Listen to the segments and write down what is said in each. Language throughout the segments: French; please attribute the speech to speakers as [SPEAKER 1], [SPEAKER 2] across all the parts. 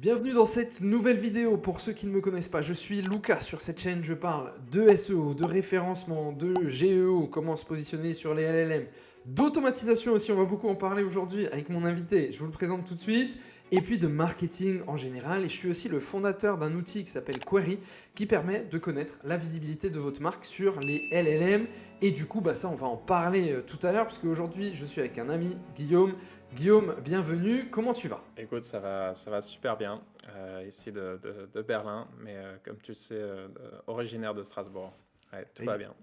[SPEAKER 1] Bienvenue dans cette nouvelle vidéo. Pour ceux qui ne me connaissent pas, je suis Lucas. Sur cette chaîne, je parle de SEO, de référencement, de GEO, comment se positionner sur les LLM, d'automatisation aussi, on va beaucoup en parler aujourd'hui avec mon invité. Je vous le présente tout de suite. Et puis de marketing en général. Et je suis aussi le fondateur d'un outil qui s'appelle Query, qui permet de connaître la visibilité de votre marque sur les LLM. Et du coup, ça, on va en parler tout à l'heure, puisque aujourd'hui, je suis avec un ami, Guillaume. Guillaume, bienvenue. Comment tu vas?
[SPEAKER 2] Écoute, ça va super bien, ici de Berlin, mais comme tu sais, originaire de Strasbourg. Ouais, tout va bien.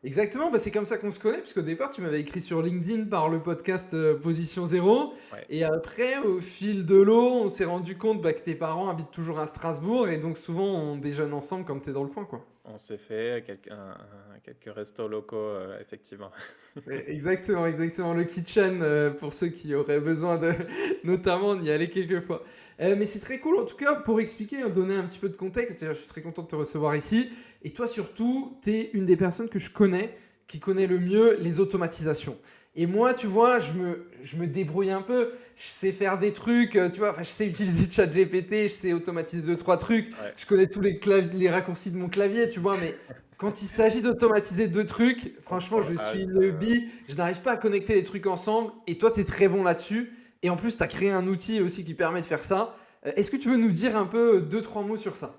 [SPEAKER 1] Exactement, c'est comme ça qu'on se connaît, puisqu'au départ, tu m'avais écrit sur LinkedIn par le podcast Position Zéro.
[SPEAKER 2] Ouais,
[SPEAKER 1] Et après, au fil de l'eau, on s'est rendu compte que tes parents habitent toujours à Strasbourg. Et donc, souvent, on déjeune ensemble quand tu es dans le coin, quoi.
[SPEAKER 2] on s'est fait quelques restos locaux, effectivement.
[SPEAKER 1] Exactement, exactement. Le kitchen, pour ceux qui auraient besoin de, notamment, d'y aller quelques fois. Mais c'est très cool, en tout cas, pour expliquer, donner un petit peu de contexte. Je suis très content de te recevoir ici. Et toi, surtout, tu es une des personnes que je connais, qui connaît le mieux les automatisations. Et moi, tu vois, je me débrouille un peu. Je sais faire des trucs, tu vois, enfin, je sais utiliser ChatGPT, je sais automatiser deux, trois trucs.
[SPEAKER 2] Ouais,
[SPEAKER 1] Je connais tous les raccourcis de mon clavier, tu vois, mais quand il s'agit d'automatiser deux trucs, franchement,
[SPEAKER 2] contrôle
[SPEAKER 1] je suis
[SPEAKER 2] Alt.
[SPEAKER 1] une bille. Je n'arrive pas à connecter les trucs ensemble. Et toi, tu es très bon là-dessus. Et en plus, tu as créé un outil aussi qui permet de faire ça. Est-ce que tu veux nous dire un peu deux, trois mots sur ça?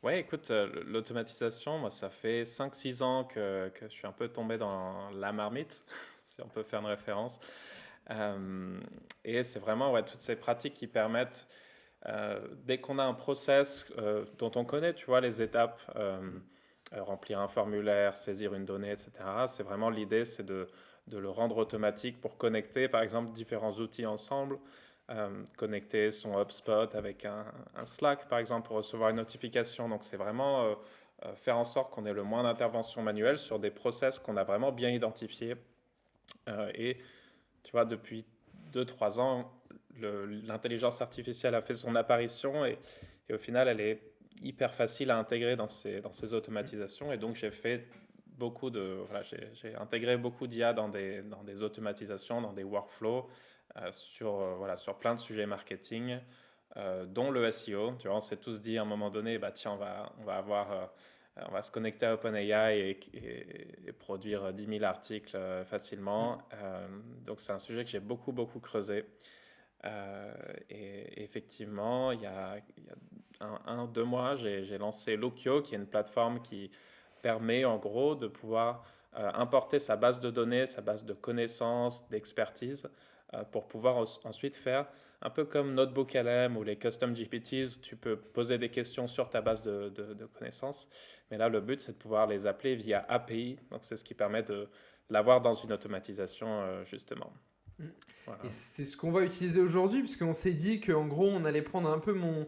[SPEAKER 2] Ouais, écoute, l'automatisation, moi, ça fait 5 6 ans que je suis un peu tombé dans la marmite, si on peut faire une référence. Euh, et c'est vraiment ouais, toutes ces pratiques qui permettent dès qu'on a un process dont on connaît, tu vois, les étapes, remplir un formulaire, saisir une donnée, etc., c'est vraiment l'idée, c'est de le rendre automatique pour connecter, par exemple, différents outils ensemble, connecter son HubSpot avec un Slack, par exemple, pour recevoir une notification. Donc, c'est vraiment faire en sorte qu'on ait le moins d'intervention manuelle sur des process qu'on a vraiment bien identifiés. Et tu vois, depuis 2 3 ans, l'intelligence artificielle a fait son apparition et au final, elle est hyper facile à intégrer dans ces automatisations. Et donc, voilà, j'ai intégré beaucoup d'IA dans des automatisations, dans des workflows, voilà, sur plein de sujets marketing, dont le SEO. Tu vois, on s'est tous dit à un moment donné, bah, tiens, on va se connecter à OpenAI et produire 10 000 articles facilement. Donc c'est un sujet que j'ai beaucoup, beaucoup creusé. Et effectivement, il y a 2 mois, j'ai lancé Lokio, qui est une plateforme qui permet en gros de pouvoir importer sa base de données, sa base de connaissances, d'expertise, pour pouvoir ensuite faire un peu comme NotebookLM ou les Custom GPTs, où tu peux poser des questions sur ta base de connaissances. Mais là, le but, c'est de pouvoir les appeler via API. Donc, c'est ce qui permet de l'avoir dans une automatisation, justement.
[SPEAKER 1] Et
[SPEAKER 2] Voilà.
[SPEAKER 1] c'est ce qu'on va utiliser aujourd'hui, puisqu'on s'est dit qu'en gros, on allait prendre un peu mon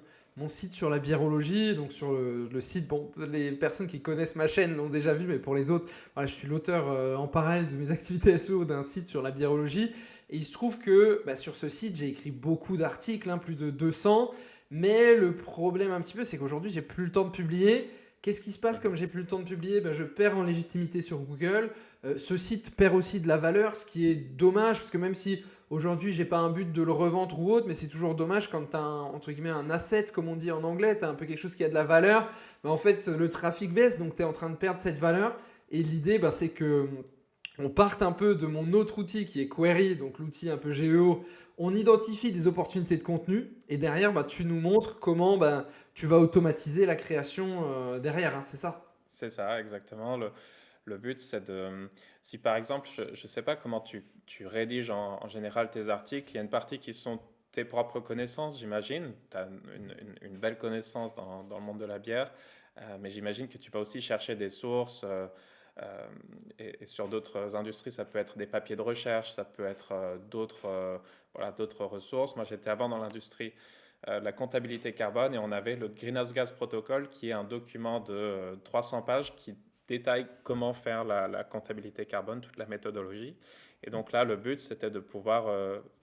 [SPEAKER 1] site sur la birologie, donc sur le site, bon, les personnes qui connaissent ma chaîne l'ont déjà vu, mais pour les autres, voilà, je suis l'auteur en parallèle de mes activités SEO d'un site sur la birologie. Et il se trouve que sur ce site, j'ai écrit beaucoup d'articles, plus de 200, mais le problème un petit peu, c'est qu'aujourd'hui, j'ai plus le temps de publier. Qu'est-ce qui se passe comme j'ai plus le temps de publier? Je perds en légitimité sur Google. Ce site perd aussi de la valeur, ce qui est dommage, parce que même si aujourd'hui, j'ai pas un but de le revendre ou autre, mais c'est toujours dommage quand tu as entre guillemets un asset, comme on dit en anglais, tu as un peu quelque chose qui a de la valeur. Mais en fait, le trafic baisse, donc tu es en train de perdre cette valeur. Et l'idée, c'est que on parte un peu de mon autre outil qui est Query, donc l'outil un peu GEO. On identifie des opportunités de contenu et derrière, tu nous montres comment tu vas automatiser la création derrière, c'est ça?
[SPEAKER 2] C'est ça, exactement. Le but, c'est si par exemple, je ne sais pas comment tu rédiges en général tes articles, il y a une partie qui sont tes propres connaissances, j'imagine. Tu as une belle connaissance dans le monde de la bière, mais j'imagine que tu vas aussi chercher des sources. Euh, et sur d'autres industries, ça peut être des papiers de recherche, ça peut être voilà, d'autres ressources. Moi, j'étais avant dans l'industrie la comptabilité carbone et on avait le Greenhouse Gas Protocol qui est un document de 300 pages qui détaille comment faire la comptabilité carbone, toute la méthodologie. Et donc là, le but, c'était de pouvoir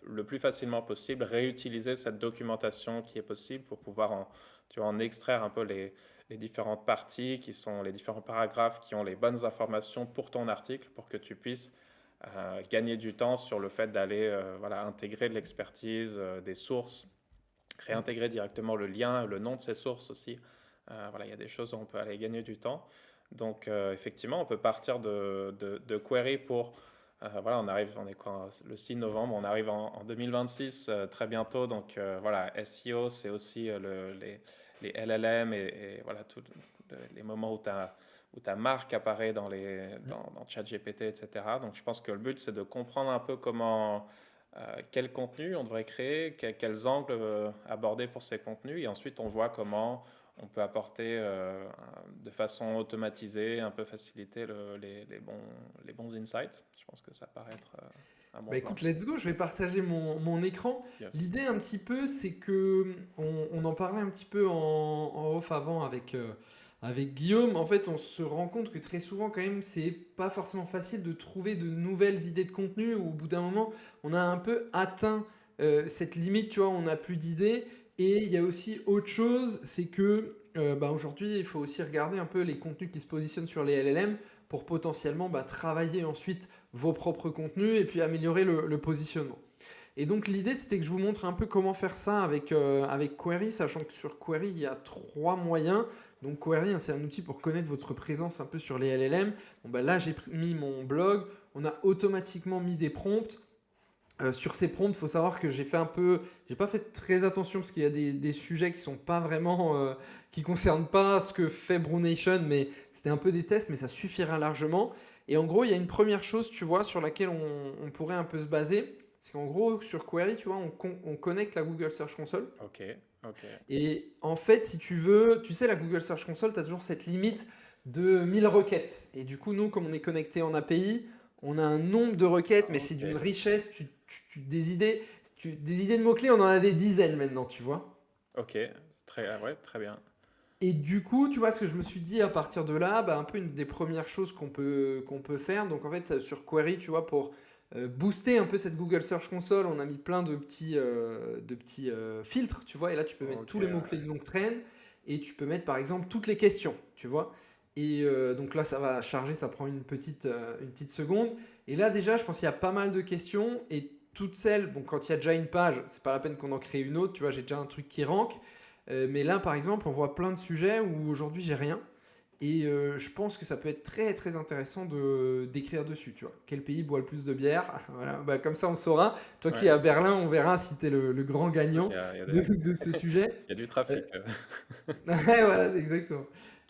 [SPEAKER 2] le plus facilement possible réutiliser cette documentation qui est possible pour pouvoir tu vois, en extraire un peu les différentes parties qui sont les différents paragraphes qui ont les bonnes informations pour ton article pour que tu puisses gagner du temps sur le fait d'aller voilà, intégrer de l'expertise, des sources réintégrer directement le lien, le nom de ses sources aussi. Voilà, il y a des choses où on peut aller gagner du temps. Donc, effectivement, on peut partir de query pour. Voilà, on est quoi, le 6 novembre, on arrive en 2026 très bientôt. Donc, voilà, SEO, c'est aussi les LLM et voilà, tous les moments où ta marque apparaît dans ChatGPT, etc. Donc, je pense que le but, c'est de comprendre un peu quel contenu on devrait créer, quels angles aborder pour ces contenus. Et ensuite, on voit comment on peut apporter de façon automatisée, un peu faciliter les bons insights. Je pense que ça paraît être un bon
[SPEAKER 1] Bah
[SPEAKER 2] plan.
[SPEAKER 1] écoute, let's go, je vais partager mon écran.
[SPEAKER 2] Yes.
[SPEAKER 1] L'idée un petit peu, c'est que on en parlait un petit peu en off avant avec Guillaume. En fait, on se rend compte que très souvent, quand même, c'est pas forcément facile de trouver de nouvelles idées de contenu où au bout d'un moment, on a un peu atteint cette limite, tu vois, on n'a plus d'idées. Et il y a aussi autre chose, c'est que bah, aujourd'hui, il faut aussi regarder un peu les contenus qui se positionnent sur les LLM pour potentiellement bah, travailler ensuite vos propres contenus et puis améliorer le positionnement. Et donc l'idée c'était que je vous montre un peu comment faire ça avec Query, sachant que sur Query il y a trois moyens. Donc Query hein, c'est un outil pour connaître votre présence un peu sur les LLM. Bon, bah, là j'ai mis mon blog, on a automatiquement mis des prompts. Sur ces prompts, il faut savoir que j'ai pas fait très attention parce qu'il y a des sujets qui sont pas vraiment, qui concernent pas ce que fait Brunation, mais c'était un peu des tests, mais ça suffira largement. Et en gros, il y a une première chose, tu vois, sur laquelle on pourrait un peu se baser, c'est qu'en gros, sur Query, tu vois, on connecte la Google Search Console.
[SPEAKER 2] Ok, ok.
[SPEAKER 1] Et en fait, si tu veux, tu sais, la Google Search Console, tu as toujours cette limite de 1000 requêtes. Et du coup, nous, comme on est connecté en API, on a un nombre de requêtes, mais c'est d'une
[SPEAKER 2] Ok,
[SPEAKER 1] richesse. Des idées de mots-clés, on en a des dizaines maintenant, tu vois.
[SPEAKER 2] ok. Ouais, très bien.
[SPEAKER 1] Et du coup, tu vois, ce que je me suis dit à partir de là, bah, un peu une des premières choses qu'on peut faire. Donc en fait, sur Query, tu vois, pour booster un peu cette Google Search Console, on a mis plein de petits filtres, tu vois. Et là, tu peux mettre
[SPEAKER 2] Ok,
[SPEAKER 1] tous les mots-clés de longue traîne et tu peux mettre par exemple toutes les questions, tu vois. Et donc là, ça va charger, ça prend une petite seconde. Et là, déjà, je pense qu'il y a pas mal de questions et toutes celles, bon, quand il y a déjà une page, c'est pas la peine qu'on en crée une autre, tu vois, j'ai déjà un truc qui rank. Mais là, par exemple, on voit plein de sujets où aujourd'hui j'ai rien. Et je pense que ça peut être très très intéressant d'écrire dessus, tu vois. Quel pays boit le plus de bière? Voilà, bah, comme ça on saura. Toi qui es
[SPEAKER 2] ouais.
[SPEAKER 1] à Berlin, on verra si tu es le grand gagnant de ce sujet.
[SPEAKER 2] Il y a du
[SPEAKER 1] Euh,
[SPEAKER 2] trafic.
[SPEAKER 1] ouais, voilà, exactement.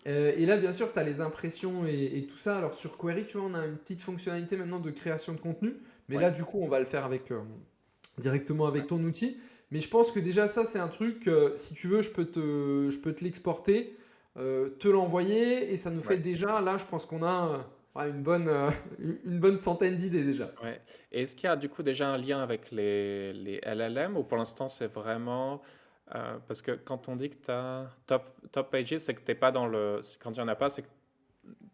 [SPEAKER 1] Et là, bien sûr, tu as les impressions et tout ça. Alors sur Query, tu vois, on a une petite fonctionnalité maintenant de création de contenu. Mais
[SPEAKER 2] Ouais,
[SPEAKER 1] là, du coup, on va le faire directement
[SPEAKER 2] ouais,
[SPEAKER 1] avec ton outil. Mais je pense que déjà ça c'est un truc, si tu veux, je peux te l'exporter, te l'envoyer et ça nous fait
[SPEAKER 2] ouais.
[SPEAKER 1] déjà, là je pense qu'on a ouais, une bonne centaine d'idées déjà.
[SPEAKER 2] Ouais. Et est-ce qu'il y a du coup déjà un lien avec les LLM ou pour l'instant c'est vraiment. Parce que quand on dit que tu as top pages, c'est que t'es pas dans le. Quand il n'y en a pas, c'est que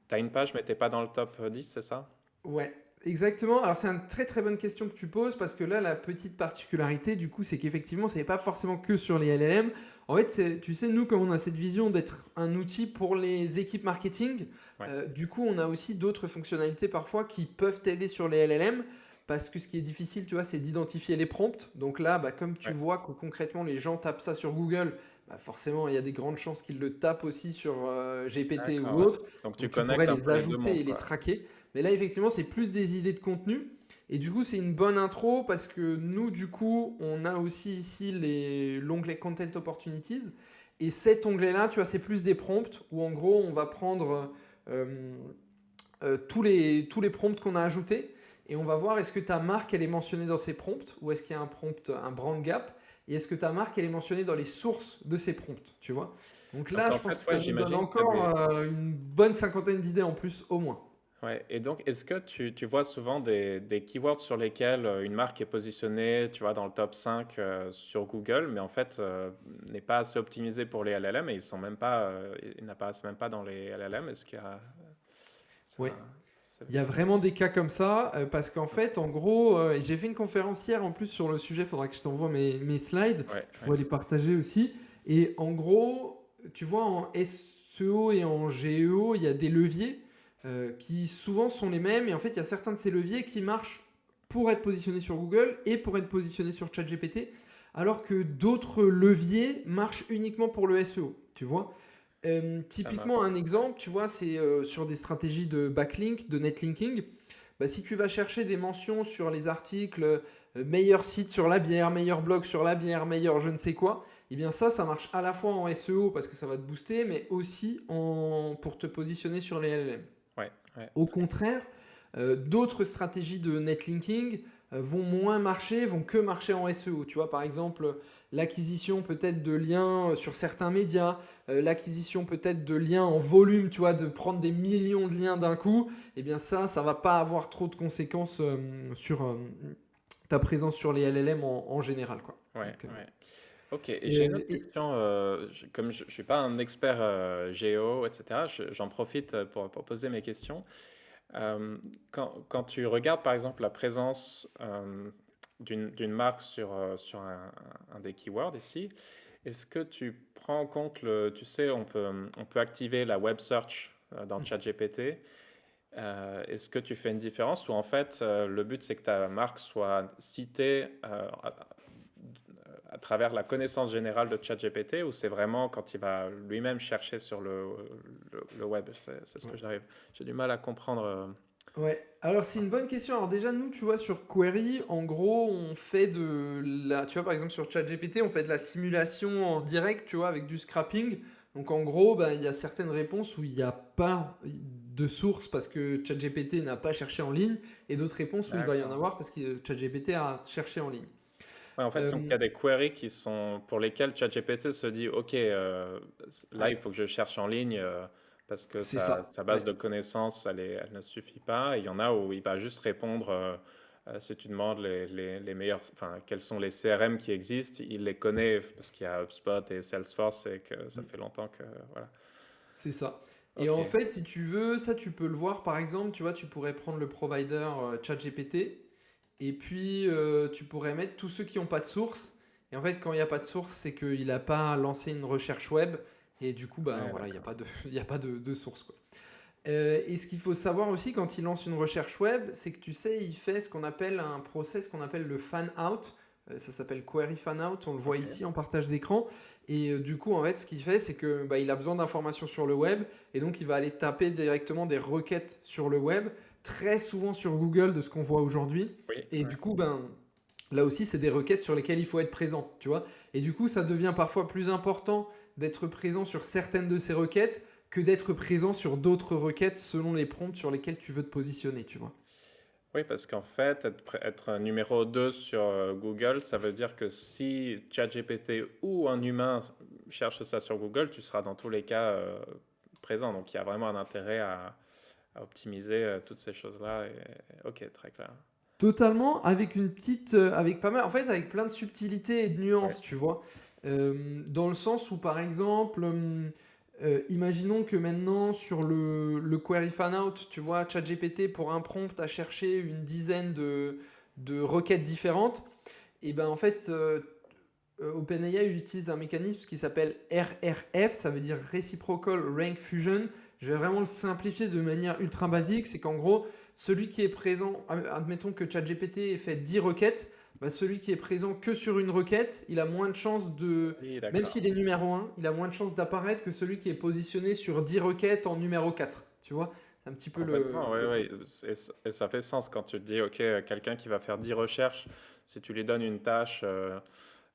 [SPEAKER 2] tu as une page mais tu n'es pas dans le top 10, c'est ça?
[SPEAKER 1] Ouais, exactement. Alors c'est une très très bonne question que tu poses parce que là la petite particularité du coup c'est qu'effectivement c'est pas forcément que sur les LLM. En fait tu sais nous comme on a cette vision d'être un outil pour les équipes marketing,
[SPEAKER 2] Ouais.
[SPEAKER 1] du coup on a aussi d'autres fonctionnalités parfois qui peuvent t'aider sur les LLM parce que ce qui est difficile tu vois c'est d'identifier les prompts. Donc là bah, comme tu
[SPEAKER 2] Ouais.
[SPEAKER 1] vois que concrètement les gens tapent ça sur Google, bah, forcément il y a des grandes chances qu'ils le tapent aussi sur GPT ou
[SPEAKER 2] D'accord, ouais.
[SPEAKER 1] autre.
[SPEAKER 2] Donc tu
[SPEAKER 1] Donc tu pourrais
[SPEAKER 2] connectes un
[SPEAKER 1] les
[SPEAKER 2] peu les deux
[SPEAKER 1] ajouter
[SPEAKER 2] mondes,
[SPEAKER 1] et les
[SPEAKER 2] quoi.
[SPEAKER 1] traquer. Mais là, effectivement, c'est plus des idées de contenu. Et du coup, c'est une bonne intro parce que nous, du coup, on a aussi ici l'onglet Content Opportunities. Et cet onglet-là, tu vois, c'est plus des prompts où en gros, on va prendre euh, tous les prompts qu'on a ajoutés et on va voir est-ce que ta marque, elle est mentionnée dans ces prompts ou est-ce qu'il y a un prompt, un brand gap et est-ce que ta marque, elle est mentionnée dans les sources de ces prompts, tu vois. Donc
[SPEAKER 2] Donc
[SPEAKER 1] là, je
[SPEAKER 2] en
[SPEAKER 1] pense
[SPEAKER 2] fait,
[SPEAKER 1] que
[SPEAKER 2] ouais,
[SPEAKER 1] ça nous donne
[SPEAKER 2] j'imagine que tu as
[SPEAKER 1] encore une bonne cinquantaine d'idées en plus, au moins.
[SPEAKER 2] Ouais, et donc, est-ce que tu vois souvent des keywords sur lesquels une marque est positionnée, tu vois, dans le top 5 sur Google, mais en fait n'est pas assez optimisée pour les LLM et ils sont même pas, ils n'apparaissent même pas dans les LLM. Est-ce qu'il y a ça,
[SPEAKER 1] Ouais.
[SPEAKER 2] c'est
[SPEAKER 1] Il y a
[SPEAKER 2] c'est-
[SPEAKER 1] vraiment des cas comme ça, parce qu'en fait, en gros, et j'ai fait une conférence hier en plus sur le sujet, il faudra que je t'envoie mes slides,
[SPEAKER 2] Ouais,
[SPEAKER 1] je
[SPEAKER 2] ouais,
[SPEAKER 1] pourrais les partager aussi. Et en gros, tu vois, en SEO et en GEO, il y a des leviers qui souvent sont les mêmes, et en fait, il y a certains de ces leviers qui marchent pour être positionnés sur Google et pour être positionnés sur ChatGPT. alors que d'autres leviers marchent uniquement pour le SEO, tu vois.
[SPEAKER 2] Ça
[SPEAKER 1] Typiquement,
[SPEAKER 2] marche.
[SPEAKER 1] un exemple, tu vois, c'est sur des stratégies de backlink, de netlinking. Bah, si tu vas chercher des mentions sur les articles, meilleur site sur la bière, meilleur blog sur la bière, meilleur je ne sais quoi, eh bien ça marche à la fois en SEO parce que ça va te booster, mais aussi pour te positionner sur les LLM.
[SPEAKER 2] Ouais, ouais.
[SPEAKER 1] Au contraire, d'autres stratégies de netlinking vont moins marcher, vont que marcher en SEO. Tu vois, par exemple, l'acquisition peut-être de liens sur certains médias, l'acquisition peut-être de liens en volume, tu vois, de prendre des millions de liens d'un coup, eh bien ça va pas avoir trop de conséquences sur ta présence sur les LLM en général, quoi.
[SPEAKER 2] Ouais,
[SPEAKER 1] Donc,
[SPEAKER 2] ouais. Ok, et j'ai une autre
[SPEAKER 1] et
[SPEAKER 2] question. Comme je ne suis pas un expert géo, etc., j'en profite pour poser mes questions. Quand tu regardes par exemple la présence d'une marque sur un des keywords ici, est-ce que tu prends en compte tu sais, on peut activer la web search dans ChatGPT. Est-ce que tu fais une différence ou en fait le but c'est que ta marque soit citée à travers la connaissance générale de ChatGPT ou c'est vraiment quand il va lui-même chercher sur le web? C'est ce que j'ai du mal à comprendre.
[SPEAKER 1] ouais, alors c'est une bonne question. Alors déjà, nous, tu vois, sur Query, en gros, on fait de la... Tu vois, par exemple, sur ChatGPT, on fait de la simulation en direct, tu vois, avec du scrapping. Donc en gros, bah, il y a certaines réponses où il n'y a pas de source parce que ChatGPT n'a pas cherché en ligne, et d'autres réponses où il va y en
[SPEAKER 2] D'accord.
[SPEAKER 1] avoir parce que ChatGPT a cherché en ligne.
[SPEAKER 2] Ouais, en fait, donc il y
[SPEAKER 1] Euh,
[SPEAKER 2] a des queries pour lesquelles ChatGPT se dit, OK, là, il
[SPEAKER 1] ouais,
[SPEAKER 2] faut que je cherche en ligne parce que
[SPEAKER 1] c'est
[SPEAKER 2] sa,
[SPEAKER 1] ça.
[SPEAKER 2] sa base
[SPEAKER 1] Ouais.
[SPEAKER 2] de connaissances, elle ne suffit pas. Et il y en a où il va juste répondre, si tu demandes les meilleurs, enfin, quels sont les CRM qui existent, il les connaît parce qu'il y a HubSpot et Salesforce et que ça fait longtemps que, voilà.
[SPEAKER 1] C'est ça. Et
[SPEAKER 2] OK,
[SPEAKER 1] en fait, si tu veux, ça tu peux le voir par exemple, tu vois, tu pourrais prendre le provider ChatGPT et puis tu pourrais mettre tous ceux qui n'ont pas de source. Et en fait, quand il n'y a pas de source, c'est qu'il n'a pas lancé une recherche web et du coup, ben
[SPEAKER 2] ouais,
[SPEAKER 1] voilà, il n'y a
[SPEAKER 2] d'accord.
[SPEAKER 1] pas de, il y a pas de source, quoi. Et ce qu'il faut savoir aussi quand il lance une recherche web, c'est que tu sais, il fait ce qu'on appelle un process qu'on appelle le fan out. Ça s'appelle query fan out. On le voit
[SPEAKER 2] OK,
[SPEAKER 1] ici en partage d'écran. Et du coup, en fait, ce qu'il fait, c'est que bah, il a besoin d'informations sur le web et donc il va aller taper directement des requêtes sur le web, très souvent sur Google de ce qu'on voit aujourd'hui.
[SPEAKER 2] oui,
[SPEAKER 1] Et
[SPEAKER 2] ouais.
[SPEAKER 1] du coup, ben là aussi, c'est des requêtes sur lesquelles il faut être présent, tu vois. Et du coup, ça devient parfois plus important d'être présent sur certaines de ces requêtes que d'être présent sur d'autres requêtes selon les prompts sur lesquels tu veux te positionner, tu vois.
[SPEAKER 2] Oui, parce qu'en fait, être numéro 2 sur Google, ça veut dire que si ChatGPT ou un humain cherche ça sur Google, tu seras dans tous les cas présent. Donc, il y a vraiment un intérêt à optimiser toutes ces choses-là. Ok, très clair.
[SPEAKER 1] Totalement, avec une petite, avec pas mal, en fait, avec plein de subtilités et de
[SPEAKER 2] Oui,
[SPEAKER 1] nuances, tu vois. Dans le sens où, par exemple, imaginons que maintenant, sur le query fan out, tu vois, ChatGPT, pour un prompt, a cherché une dizaine de requêtes différentes. Et ben, en fait, OpenAI utilise un mécanisme qui s'appelle RRF, ça veut dire Reciprocal Rank Fusion. Je vais vraiment le simplifier de manière ultra basique, c'est qu'en gros, celui qui est présent, admettons que ChatGPT ait fait 10 requêtes, bah celui qui est présent que sur une requête, il a moins de chances de,
[SPEAKER 2] oui,
[SPEAKER 1] même
[SPEAKER 2] d'accord.
[SPEAKER 1] s'il est numéro 1, il a moins de chances d'apparaître que celui qui est positionné sur 10 requêtes en numéro 4. Tu vois, c'est un petit peu
[SPEAKER 2] Complètement, oui,
[SPEAKER 1] le
[SPEAKER 2] oui.
[SPEAKER 1] principe.
[SPEAKER 2] Et ça fait sens quand tu te dis, ok, quelqu'un qui va faire 10 recherches, si tu lui donnes une tâche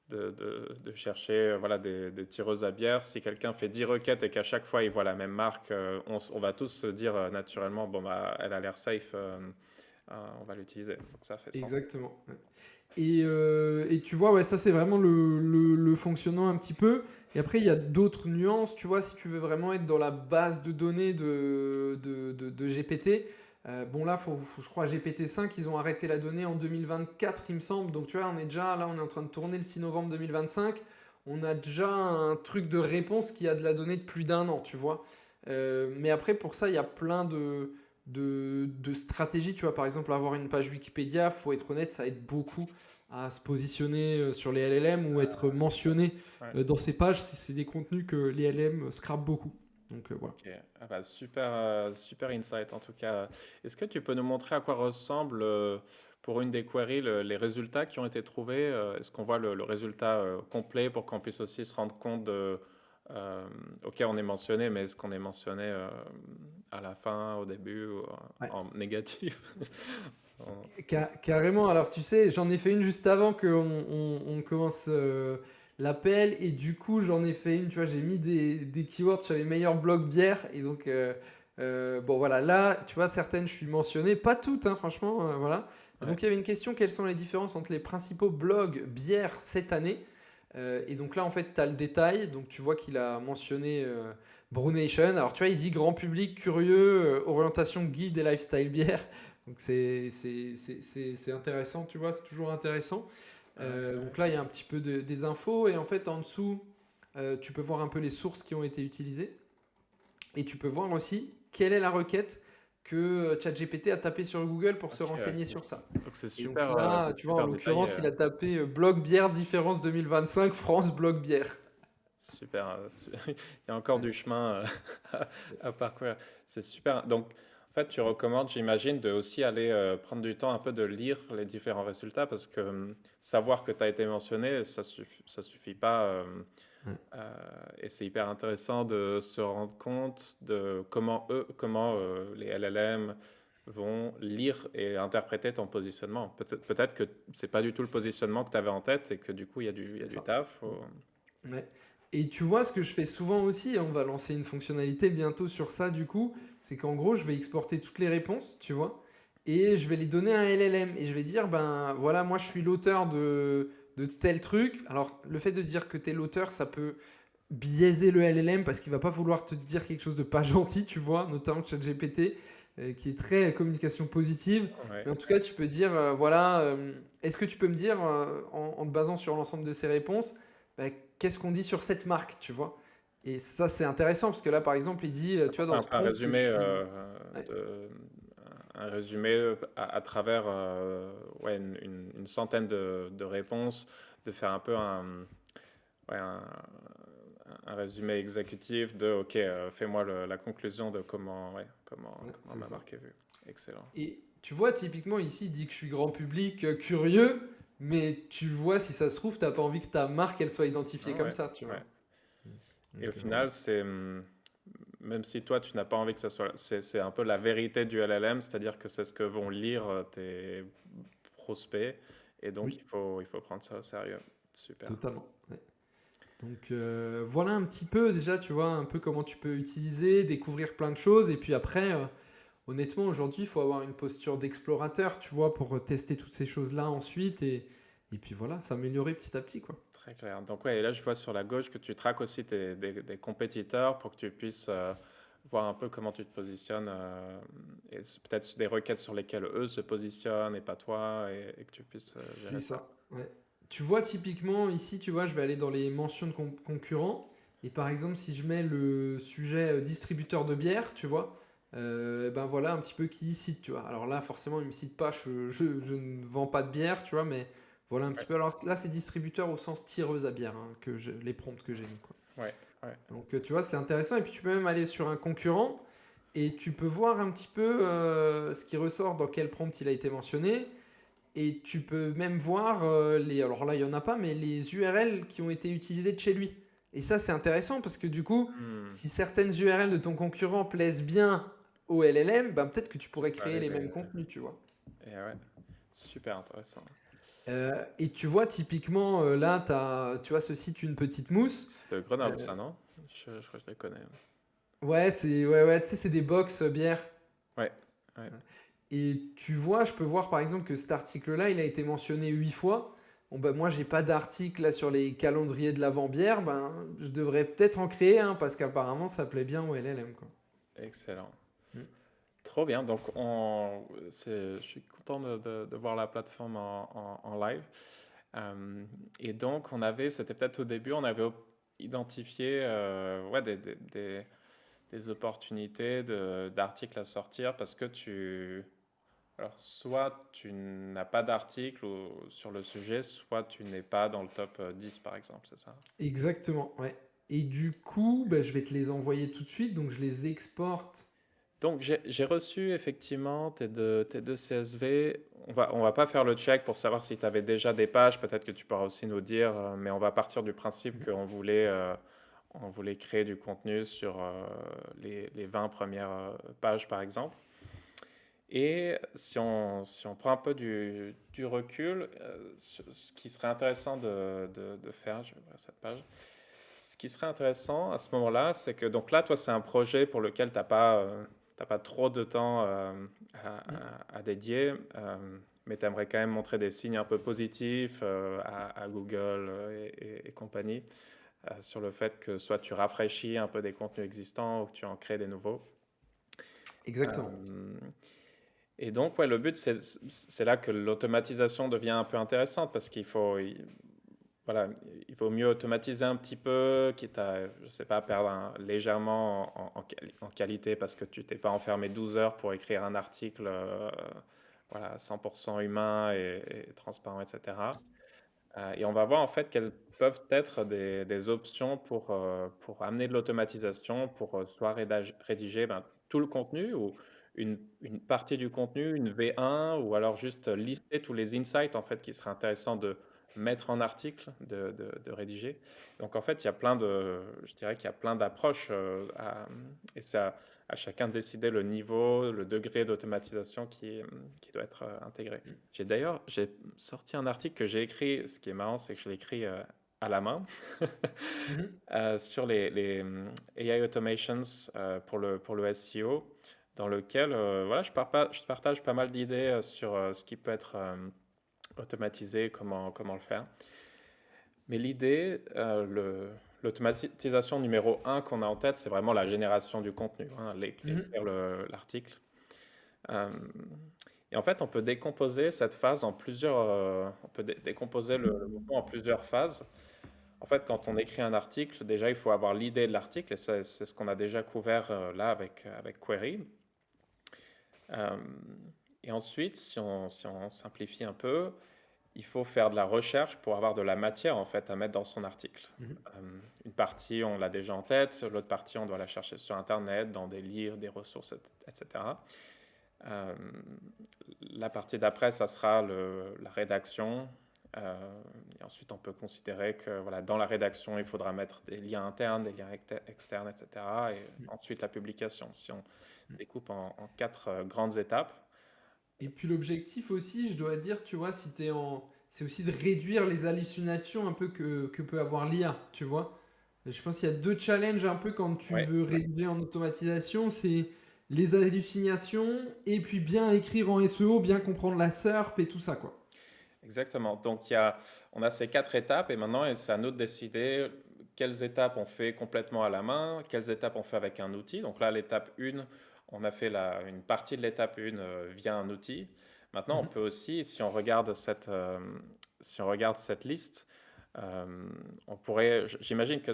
[SPEAKER 2] de chercher voilà, des tireuses à bière. Si quelqu'un fait 10 requêtes et qu'à chaque fois il voit la même marque, on va tous se dire naturellement, bon, bah, elle a l'air safe, on va l'utiliser. Donc ça fait sens.
[SPEAKER 1] Exactement. Ouais. Et tu vois, ouais, ça c'est vraiment le fonctionnement un petit peu. Et après, il y a d'autres nuances, tu vois, si tu veux vraiment être dans la base de données de GPT. Bon là, je crois GPT-5, ils ont arrêté la donnée en 2024, il me semble. Donc tu vois, on est en train de tourner le 6 novembre 2025. On a déjà un truc de réponse qui a de la donnée de plus d'un an, tu vois. Mais après, pour ça, il y a plein de stratégies. Tu vois, par exemple, avoir une page Wikipédia, faut être honnête, ça aide beaucoup à se positionner sur les LLM ou être mentionné
[SPEAKER 2] Ouais.
[SPEAKER 1] dans ces pages si c'est des contenus que les LLM scrapent beaucoup. Donc voilà.
[SPEAKER 2] Ok, ah bah, super, super insight en tout cas. Est-ce que tu peux nous montrer à quoi ressemble pour une des queries les résultats qui ont été trouvés? Est-ce qu'on voit le résultat complet pour qu'on puisse aussi se rendre compte de, euh, ok, on est mentionné, mais est-ce qu'on est mentionné à la fin, au début, ou
[SPEAKER 1] Ouais.
[SPEAKER 2] en négatif? En-
[SPEAKER 1] Carrément, alors tu sais, j'en ai fait une juste avant qu'on on commence l'appel et du coup j'en ai fait une, tu vois, j'ai mis des keywords sur les meilleurs blogs bières et donc bon voilà, là tu vois certaines je suis mentionné, pas toutes hein, franchement, voilà. Et
[SPEAKER 2] Ouais,
[SPEAKER 1] donc il y avait une question, quelles sont les différences entre les principaux blogs bières cette année? Et donc là en fait tu as le détail, donc tu vois qu'il a mentionné Brewation, alors tu vois il dit grand public curieux, orientation guide et lifestyle bière. Donc c'est intéressant, tu vois, c'est toujours intéressant.
[SPEAKER 2] ouais,
[SPEAKER 1] Donc là, il y a un petit peu des infos et en fait, en dessous, tu peux voir un peu les sources qui ont été utilisées et tu peux voir aussi quelle est la requête que ChatGPT a tapé sur Google pour se
[SPEAKER 2] ok,
[SPEAKER 1] renseigner sur ça.
[SPEAKER 2] donc c'est
[SPEAKER 1] Et donc
[SPEAKER 2] super,
[SPEAKER 1] là, tu vois, en
[SPEAKER 2] super détaillé.
[SPEAKER 1] l'occurrence, il a tapé blog bière différence 2025 France blog bière.
[SPEAKER 2] Super, il y a encore
[SPEAKER 1] Ouais.
[SPEAKER 2] du chemin à parcourir. C'est super. Donc, en fait, tu recommandes, j'imagine, de aussi aller prendre du temps un peu de lire les différents résultats parce que savoir que tu as été mentionné, ça suffit pas.
[SPEAKER 1] Ouais.
[SPEAKER 2] Et c'est hyper intéressant de se rendre compte de comment les LLM vont lire et interpréter ton positionnement. Peut-être que c'est pas du tout le positionnement que tu avais en tête et que du coup, il y a
[SPEAKER 1] C'est
[SPEAKER 2] du
[SPEAKER 1] ça.
[SPEAKER 2] taf.
[SPEAKER 1] Ouais. Et tu vois, ce que je fais souvent aussi, et on va lancer une fonctionnalité bientôt sur ça du coup, c'est qu'en gros, je vais exporter toutes les réponses, tu vois, et je vais les donner à un LLM. Et je vais dire, ben voilà, moi je suis l'auteur de tel truc. Alors, le fait de dire que tu es l'auteur, ça peut biaiser le LLM parce qu'il va pas vouloir te dire quelque chose de pas gentil, tu vois, notamment ChatGPT, qui est très communication positive.
[SPEAKER 2] Ouais.
[SPEAKER 1] Mais en tout cas, tu peux dire, voilà, est-ce que tu peux me dire, en te basant sur l'ensemble de ces réponses, bah, qu'est-ce qu'on dit sur cette marque, tu vois? Et ça, c'est intéressant parce que là, par exemple, il dit, tu vois, dans ce
[SPEAKER 2] Un
[SPEAKER 1] prompt que je
[SPEAKER 2] résumé,
[SPEAKER 1] suis... Ouais,
[SPEAKER 2] de, un résumé à travers ouais, une centaine de réponses, de faire un peu ouais, un résumé exécutif de OK, fais-moi la conclusion de
[SPEAKER 1] ouais,
[SPEAKER 2] comment
[SPEAKER 1] c'est
[SPEAKER 2] ma
[SPEAKER 1] ça.
[SPEAKER 2] marque est vue. Excellent.
[SPEAKER 1] Et tu vois, typiquement, ici, il dit que je suis grand public, curieux, mais tu vois, si ça se trouve, t'as pas envie que ta marque, elle soit identifiée
[SPEAKER 2] Ah
[SPEAKER 1] comme
[SPEAKER 2] ouais,
[SPEAKER 1] ça, tu
[SPEAKER 2] ouais.
[SPEAKER 1] vois.
[SPEAKER 2] Et au
[SPEAKER 1] Donc, voilà.
[SPEAKER 2] final, même si toi, tu n'as pas envie que ça soit, c'est un peu la vérité du LLM, c'est-à-dire que c'est ce que vont lire tes prospects, et donc
[SPEAKER 1] Oui,
[SPEAKER 2] il faut prendre ça au sérieux. Super.
[SPEAKER 1] totalement. Ouais. Donc voilà un petit peu déjà, tu vois, un peu comment tu peux utiliser, découvrir plein de choses. Et puis après, honnêtement, aujourd'hui, il faut avoir une posture d'explorateur, tu vois, pour tester toutes ces choses-là ensuite. Et puis voilà, s'améliorer petit à petit, quoi.
[SPEAKER 2] Très clair. Donc ouais, et là je vois sur la gauche que tu traques aussi des compétiteurs pour que tu puisses voir un peu comment tu te positionnes et peut-être sur des requêtes sur lesquelles eux se positionnent et pas toi et que tu puisses
[SPEAKER 1] C'est
[SPEAKER 2] gérer ça.
[SPEAKER 1] ça. Ouais. Tu vois, typiquement, ici, tu vois, je vais aller dans les mentions de concurrents. Et par exemple, si je mets le sujet distributeur de bière, tu vois, ben voilà un petit peu qui il cite, tu vois. Alors là, forcément, il me cite pas, je ne vends pas de bière, tu vois, mais voilà un petit
[SPEAKER 2] Ouais,
[SPEAKER 1] peu. Alors là, c'est distributeur au sens tireuse à bière, hein, les prompts que j'ai mis, quoi.
[SPEAKER 2] ouais, ouais.
[SPEAKER 1] Donc, tu vois, c'est intéressant. Et puis, tu peux même aller sur un concurrent et tu peux voir un petit peu ce qui ressort, dans quel prompt il a été mentionné. Et tu peux même voir les. Alors là, il n'y en a pas, mais les URL qui ont été utilisées de chez lui. Et ça, c'est intéressant parce que du coup,
[SPEAKER 2] Hmm,
[SPEAKER 1] si certaines URL de ton concurrent plaisent bien au LLM, ben peut-être que tu
[SPEAKER 2] tu
[SPEAKER 1] pourrais
[SPEAKER 2] peux
[SPEAKER 1] créer
[SPEAKER 2] aller
[SPEAKER 1] les mêmes contenus, tu vois.
[SPEAKER 2] et ouais, super intéressant.
[SPEAKER 1] Et tu vois, typiquement, là, tu vois ce site Une Petite Mousse.
[SPEAKER 2] C'est de Grenoble
[SPEAKER 1] Euh,
[SPEAKER 2] ça, non? Je crois que je les connais.
[SPEAKER 1] ouais, tu sais, c'est des box bières.
[SPEAKER 2] Ouais, ouais,
[SPEAKER 1] Et tu vois, je peux voir par exemple que cet article-là, il a été mentionné 8 fois. Bon, ben moi, j'ai pas d'article là sur les calendriers de l'avant-bière. Ben, je devrais peut-être en créer un parce qu'apparemment, ça plaît bien au LLM, quoi.
[SPEAKER 2] excellent.
[SPEAKER 1] Mm.
[SPEAKER 2] Trop bien. Donc, je suis content de voir la plateforme en live. Euh, et donc, c'était peut-être au début, on avait identifié ouais, des opportunités d'articles à sortir parce que alors, soit tu n'as pas d'article sur le sujet, soit tu n'es pas dans le top 10, par exemple, c'est ça?
[SPEAKER 1] Exactement, ouais. Et du coup, bah, je vais te les envoyer tout de suite, donc je les exporte.
[SPEAKER 2] Donc, j'ai reçu effectivement tes deux CSV. On va pas faire le check pour savoir si tu avais déjà des pages. Peut-être que tu pourras aussi nous dire, mais on va partir du principe
[SPEAKER 1] Mhm.
[SPEAKER 2] on voulait créer du contenu sur les 20 premières pages, par exemple. Et si on prend un peu du recul, ce qui serait intéressant de faire, je vais ouvrir cette page. Ce qui serait intéressant à ce moment-là, c'est que donc là, toi, c'est un projet pour lequel t'as pas trop de temps à dédier, mais tu aimerais quand même montrer des signes un peu positifs à Google et compagnie sur le fait que soit tu rafraîchis un peu des contenus existants ou que tu en crées des nouveaux.
[SPEAKER 1] Exactement.
[SPEAKER 2] Euh, et donc, ouais, le but, c'est là que l'automatisation devient un peu intéressante parce voilà, il vaut mieux automatiser un petit peu, quitte à, je sais pas, perdre légèrement en qualité parce que tu t'es pas enfermé 12 heures pour écrire un article voilà, 100% humain et transparent, etc. Et on va voir en fait quelles peuvent être des options pour amener de l'automatisation, pour soit rédiger ben, tout le contenu ou une partie du contenu, une V1, ou alors juste lister tous les insights en fait qui seraient intéressants de mettre en article, de rédiger. Donc en fait, je dirais qu'il y a plein d'approches et c'est à chacun de décider le niveau, le degré d'automatisation qui doit être intégré. J'ai sorti un article que j'ai écrit. Ce qui est marrant, c'est que je l'ai écrit à la main
[SPEAKER 1] Mhm.
[SPEAKER 2] sur les AI automations pour le SEO, dans lequel voilà, je partage pas mal d'idées sur ce qui peut être automatisé, comment le faire. Mais l'idée, l'automatisation numéro un qu'on a en tête, c'est vraiment la génération du contenu, hein,
[SPEAKER 1] Mhm.
[SPEAKER 2] écrire l'article. Euh, et en fait, on peut décomposer cette phase en plusieurs. On peut décomposer le mouvement en plusieurs phases. En fait, quand on écrit un article, déjà, il faut avoir l'idée de l'article, et c'est ce qu'on a déjà couvert là avec Query. Euh, et ensuite, si on simplifie un peu, il faut faire de la recherche pour avoir de la matière en fait à mettre dans son article.
[SPEAKER 1] Mhm.
[SPEAKER 2] Une partie, on l'a déjà en tête, l'autre partie, on doit la chercher sur Internet, dans des livres, des ressources, etc. Euh, la partie d'après, ça sera la rédaction. Et ensuite, on peut considérer que voilà, dans la rédaction, il faudra mettre des liens internes, des liens externes, etc. Et ensuite, la publication. Si on découpe en quatre grandes étapes.
[SPEAKER 1] Et puis l'objectif aussi, je dois dire, tu vois, si t'es en... c'est aussi de réduire les hallucinations un peu que peut avoir l'IA, tu vois. Je pense qu'il y a deux challenges un peu quand tu
[SPEAKER 2] Ouais,
[SPEAKER 1] veux rédiger en automatisation, c'est les hallucinations et puis bien écrire en SEO, bien comprendre la SERP et tout ça, quoi.
[SPEAKER 2] exactement. Donc, on a ces quatre étapes et maintenant, c'est à nous de décider quelles étapes on fait complètement à la main, quelles étapes on fait avec un outil. Donc là, l'étape 1, on a fait une partie de l'étape 1 via un outil. Maintenant, on
[SPEAKER 1] Mhm.
[SPEAKER 2] peut aussi, si on regarde cette liste, on pourrait, j'imagine que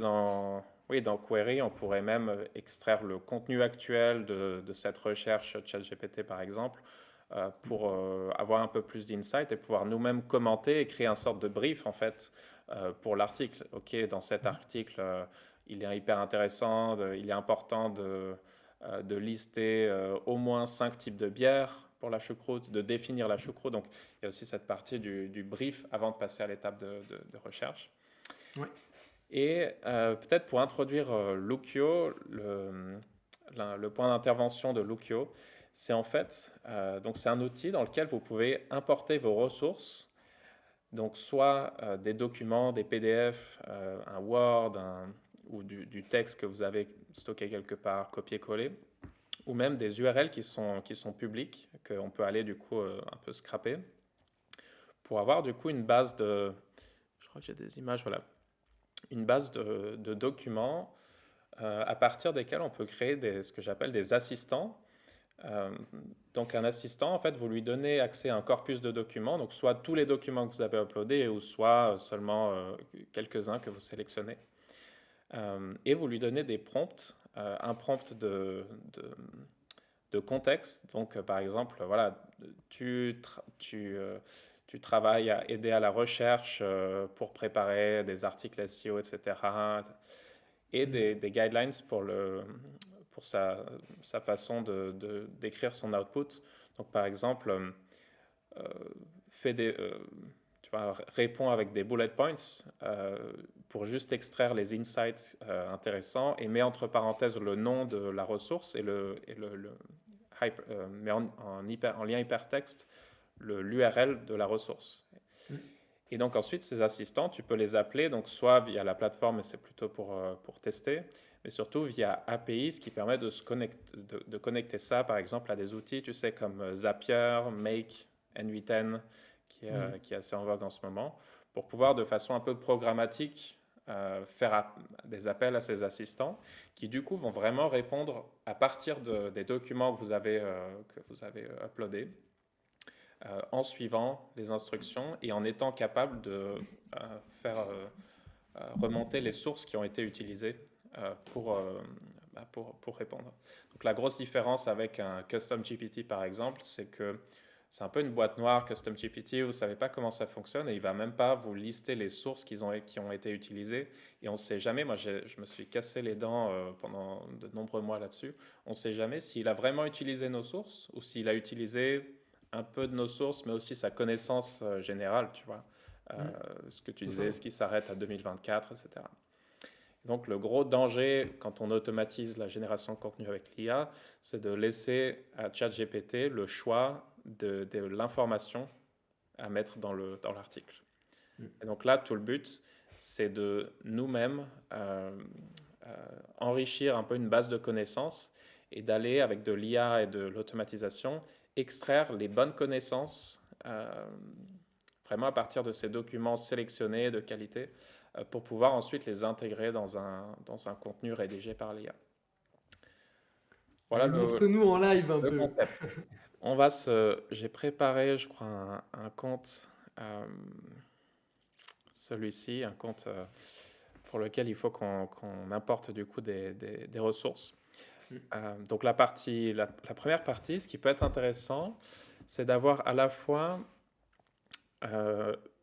[SPEAKER 2] oui, dans Query, on pourrait même extraire le contenu actuel de cette recherche ChatGPT, par exemple, pour avoir un peu plus d'insight et pouvoir nous-mêmes commenter et créer un sorte de brief en fait pour l'article. Ok, dans cet
[SPEAKER 1] Mhm.
[SPEAKER 2] article, il est hyper intéressant, il est important de lister au moins 5 types de bières pour la choucroute, de définir la choucroute. Donc il y a aussi cette partie du brief avant de passer à l'étape de recherche.
[SPEAKER 1] Ouais.
[SPEAKER 2] Et peut-être pour introduire Lookio, le point d'intervention de Lookio, c'est en fait donc c'est un outil dans lequel vous pouvez importer vos ressources, donc soit des documents, des PDF, un Word, ou du texte que vous avez stocké quelque part, copier-coller, ou même des URL qui sont publiques, qu'on peut aller du coup un peu scraper, pour avoir du coup une base de, je crois que j'ai des images, voilà, une base de documents à partir desquels on peut créer ce que j'appelle des assistants. Euh, donc un assistant, en fait, vous lui donnez accès à un corpus de documents, donc soit tous les documents que vous avez uploadés ou soit seulement quelques-uns que vous sélectionnez. Et vous lui donnez des prompts, un prompt de contexte. Donc par exemple, voilà, tu travailles à aider à la recherche pour préparer des articles SEO, etc. et
[SPEAKER 1] Mm.
[SPEAKER 2] des guidelines pour sa façon d'écrire son output. Donc, par exemple, euh, fait tu vois, répond avec des bullet points pour juste extraire les insights intéressants et met entre parenthèses le nom de la ressource et met en lien hypertexte l'URL de la ressource.
[SPEAKER 1] Mm.
[SPEAKER 2] Et donc ensuite, ces assistants, tu peux les appeler, donc soit via la plateforme, et c'est plutôt pour tester, mais surtout via API, ce qui permet de connecter ça, par exemple, à des outils, tu sais, comme Zapier, Make, N8N,
[SPEAKER 1] Mm.
[SPEAKER 2] qui est assez en vogue en ce moment, pour pouvoir de façon un peu programmatique faire des appels à ces assistants, qui du coup vont vraiment répondre à partir des documents que vous avez uploadés en suivant les instructions et en étant capable de faire remonter les sources qui ont été utilisées pour répondre. Donc la grosse différence avec un Custom GPT par exemple, c'est que c'est un peu une boîte noire Custom GPT, vous ne savez pas comment ça fonctionne et il ne va même pas vous lister les sources qui ont été utilisées et on ne sait jamais, moi je me suis cassé les dents pendant de nombreux mois là-dessus, on ne sait jamais s'il a vraiment utilisé nos sources ou s'il a utilisé un peu de nos sources, mais aussi sa connaissance générale, tu vois.
[SPEAKER 1] Mm.
[SPEAKER 2] Ce que tu
[SPEAKER 1] C'est ça.
[SPEAKER 2] disais, est-ce qu'il s'arrête à 2024, etc. Donc le gros danger quand on automatise la génération de contenu avec l'IA, c'est de laisser à ChatGPT le choix de l'information à mettre dans l'article.
[SPEAKER 1] Mm.
[SPEAKER 2] Et donc là, tout le but, c'est de nous-mêmes enrichir un peu une base de connaissances et d'aller avec de l'IA et de l'automatisation extraire les bonnes connaissances vraiment à partir de ces documents sélectionnés de qualité pour pouvoir ensuite les intégrer dans un contenu rédigé par l'IA. Voilà
[SPEAKER 1] Allez, montre-nous en live un
[SPEAKER 2] le
[SPEAKER 1] peu.
[SPEAKER 2] concept. J'ai préparé, je crois, un compte, celui-ci, un compte pour lequel il faut qu'on importe du coup des ressources.
[SPEAKER 1] Mm.
[SPEAKER 2] Donc la première partie, ce qui peut être intéressant, c'est d'avoir à la fois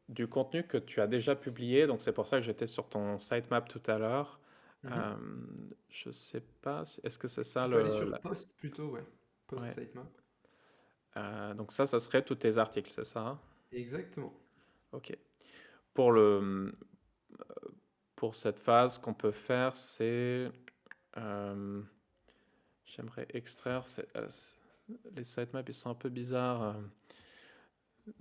[SPEAKER 2] du contenu que tu as déjà publié. Donc c'est pour ça que j'étais sur ton sitemap tout à l'heure.
[SPEAKER 1] Mhm.
[SPEAKER 2] Je sais pas, est-ce que c'est ça
[SPEAKER 1] Tu peux aller sur Post plutôt, ouais. Post
[SPEAKER 2] ouais.
[SPEAKER 1] sitemap.
[SPEAKER 2] Donc ça serait tous tes articles, c'est ça?
[SPEAKER 1] Exactement.
[SPEAKER 2] Ok. Pour cette phase, ce qu'on peut faire, c'est j'aimerais extraire les sitemaps, ils sont un peu bizarres.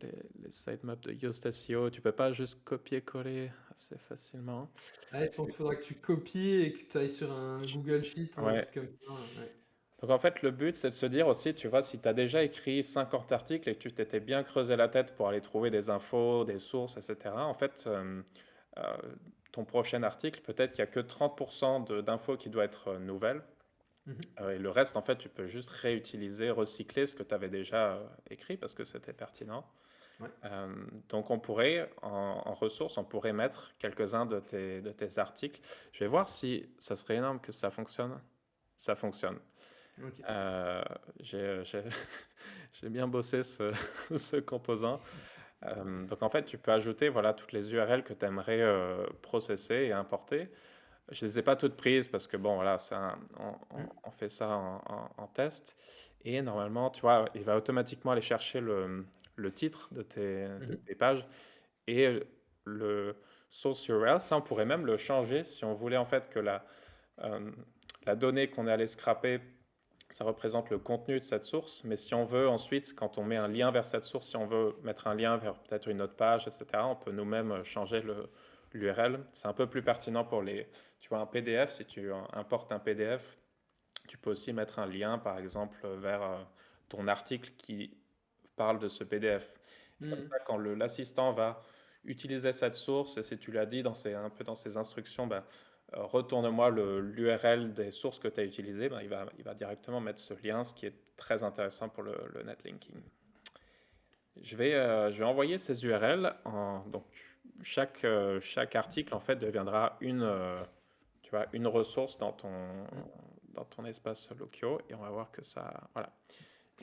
[SPEAKER 2] Les sitemaps de Yoast SEO, tu peux pas juste copier-coller assez facilement.
[SPEAKER 1] Ouais, je pense qu'il faudra que tu copies et que tu ailles sur un Google Sheet ou un
[SPEAKER 2] Ouais.
[SPEAKER 1] truc comme ça. Ouais.
[SPEAKER 2] Donc en fait, le but, c'est de se dire aussi, tu vois, si tu as déjà écrit 50 articles et que tu t'étais bien creusé la tête pour aller trouver des infos, des sources, etc., en fait, euh, ton prochain article, peut-être qu'il n'y a que 30% d'infos qui doivent être nouvelles.
[SPEAKER 1] Mhm.
[SPEAKER 2] Et le reste, en fait, tu peux juste réutiliser, recycler ce que tu avais déjà écrit parce que c'était pertinent.
[SPEAKER 1] Ouais.
[SPEAKER 2] Donc on pourrait, en ressources, on pourrait mettre quelques-uns de tes articles. Je vais voir si ça serait énorme que ça fonctionne. Ça fonctionne.
[SPEAKER 1] Ok.
[SPEAKER 2] J'ai j'ai bien bossé ce composant. Donc en fait, tu peux ajouter voilà, toutes les URL que tu aimerais processer et importer. Je ne les ai pas toutes prises parce que bon, voilà,
[SPEAKER 1] Mm.
[SPEAKER 2] on fait ça en test. Et normalement, tu vois, il va automatiquement aller chercher le titre de
[SPEAKER 1] Mhm.
[SPEAKER 2] tes pages et le source URL. Ça, on pourrait même le changer si on voulait en fait que euh, la donnée qu'on est allé scraper, ça représente le contenu de cette source. Mais si on veut ensuite, quand on met un lien vers cette source, si on veut mettre un lien vers peut-être une autre page, etc., on peut nous-mêmes changer l'URL. C'est un peu plus pertinent pour tu vois, un PDF. Si tu importes un PDF, tu peux aussi mettre un lien, par exemple, vers ton article qui parle de ce PDF. Comme
[SPEAKER 1] Mm.
[SPEAKER 2] ça, quand l'assistant va utiliser cette source, et si tu l'as dit un peu dans ses instructions, ben, retourne-moi l'URL des sources que tu as utilisées, ben, il va directement mettre ce lien, ce qui est très intéressant pour le netlinking. Je vais envoyer ces URL. Donc, chaque article, en fait, deviendra tu vois, une ressource
[SPEAKER 1] Mm.
[SPEAKER 2] dans ton espace Lookio, et on va voir que ça... Voilà.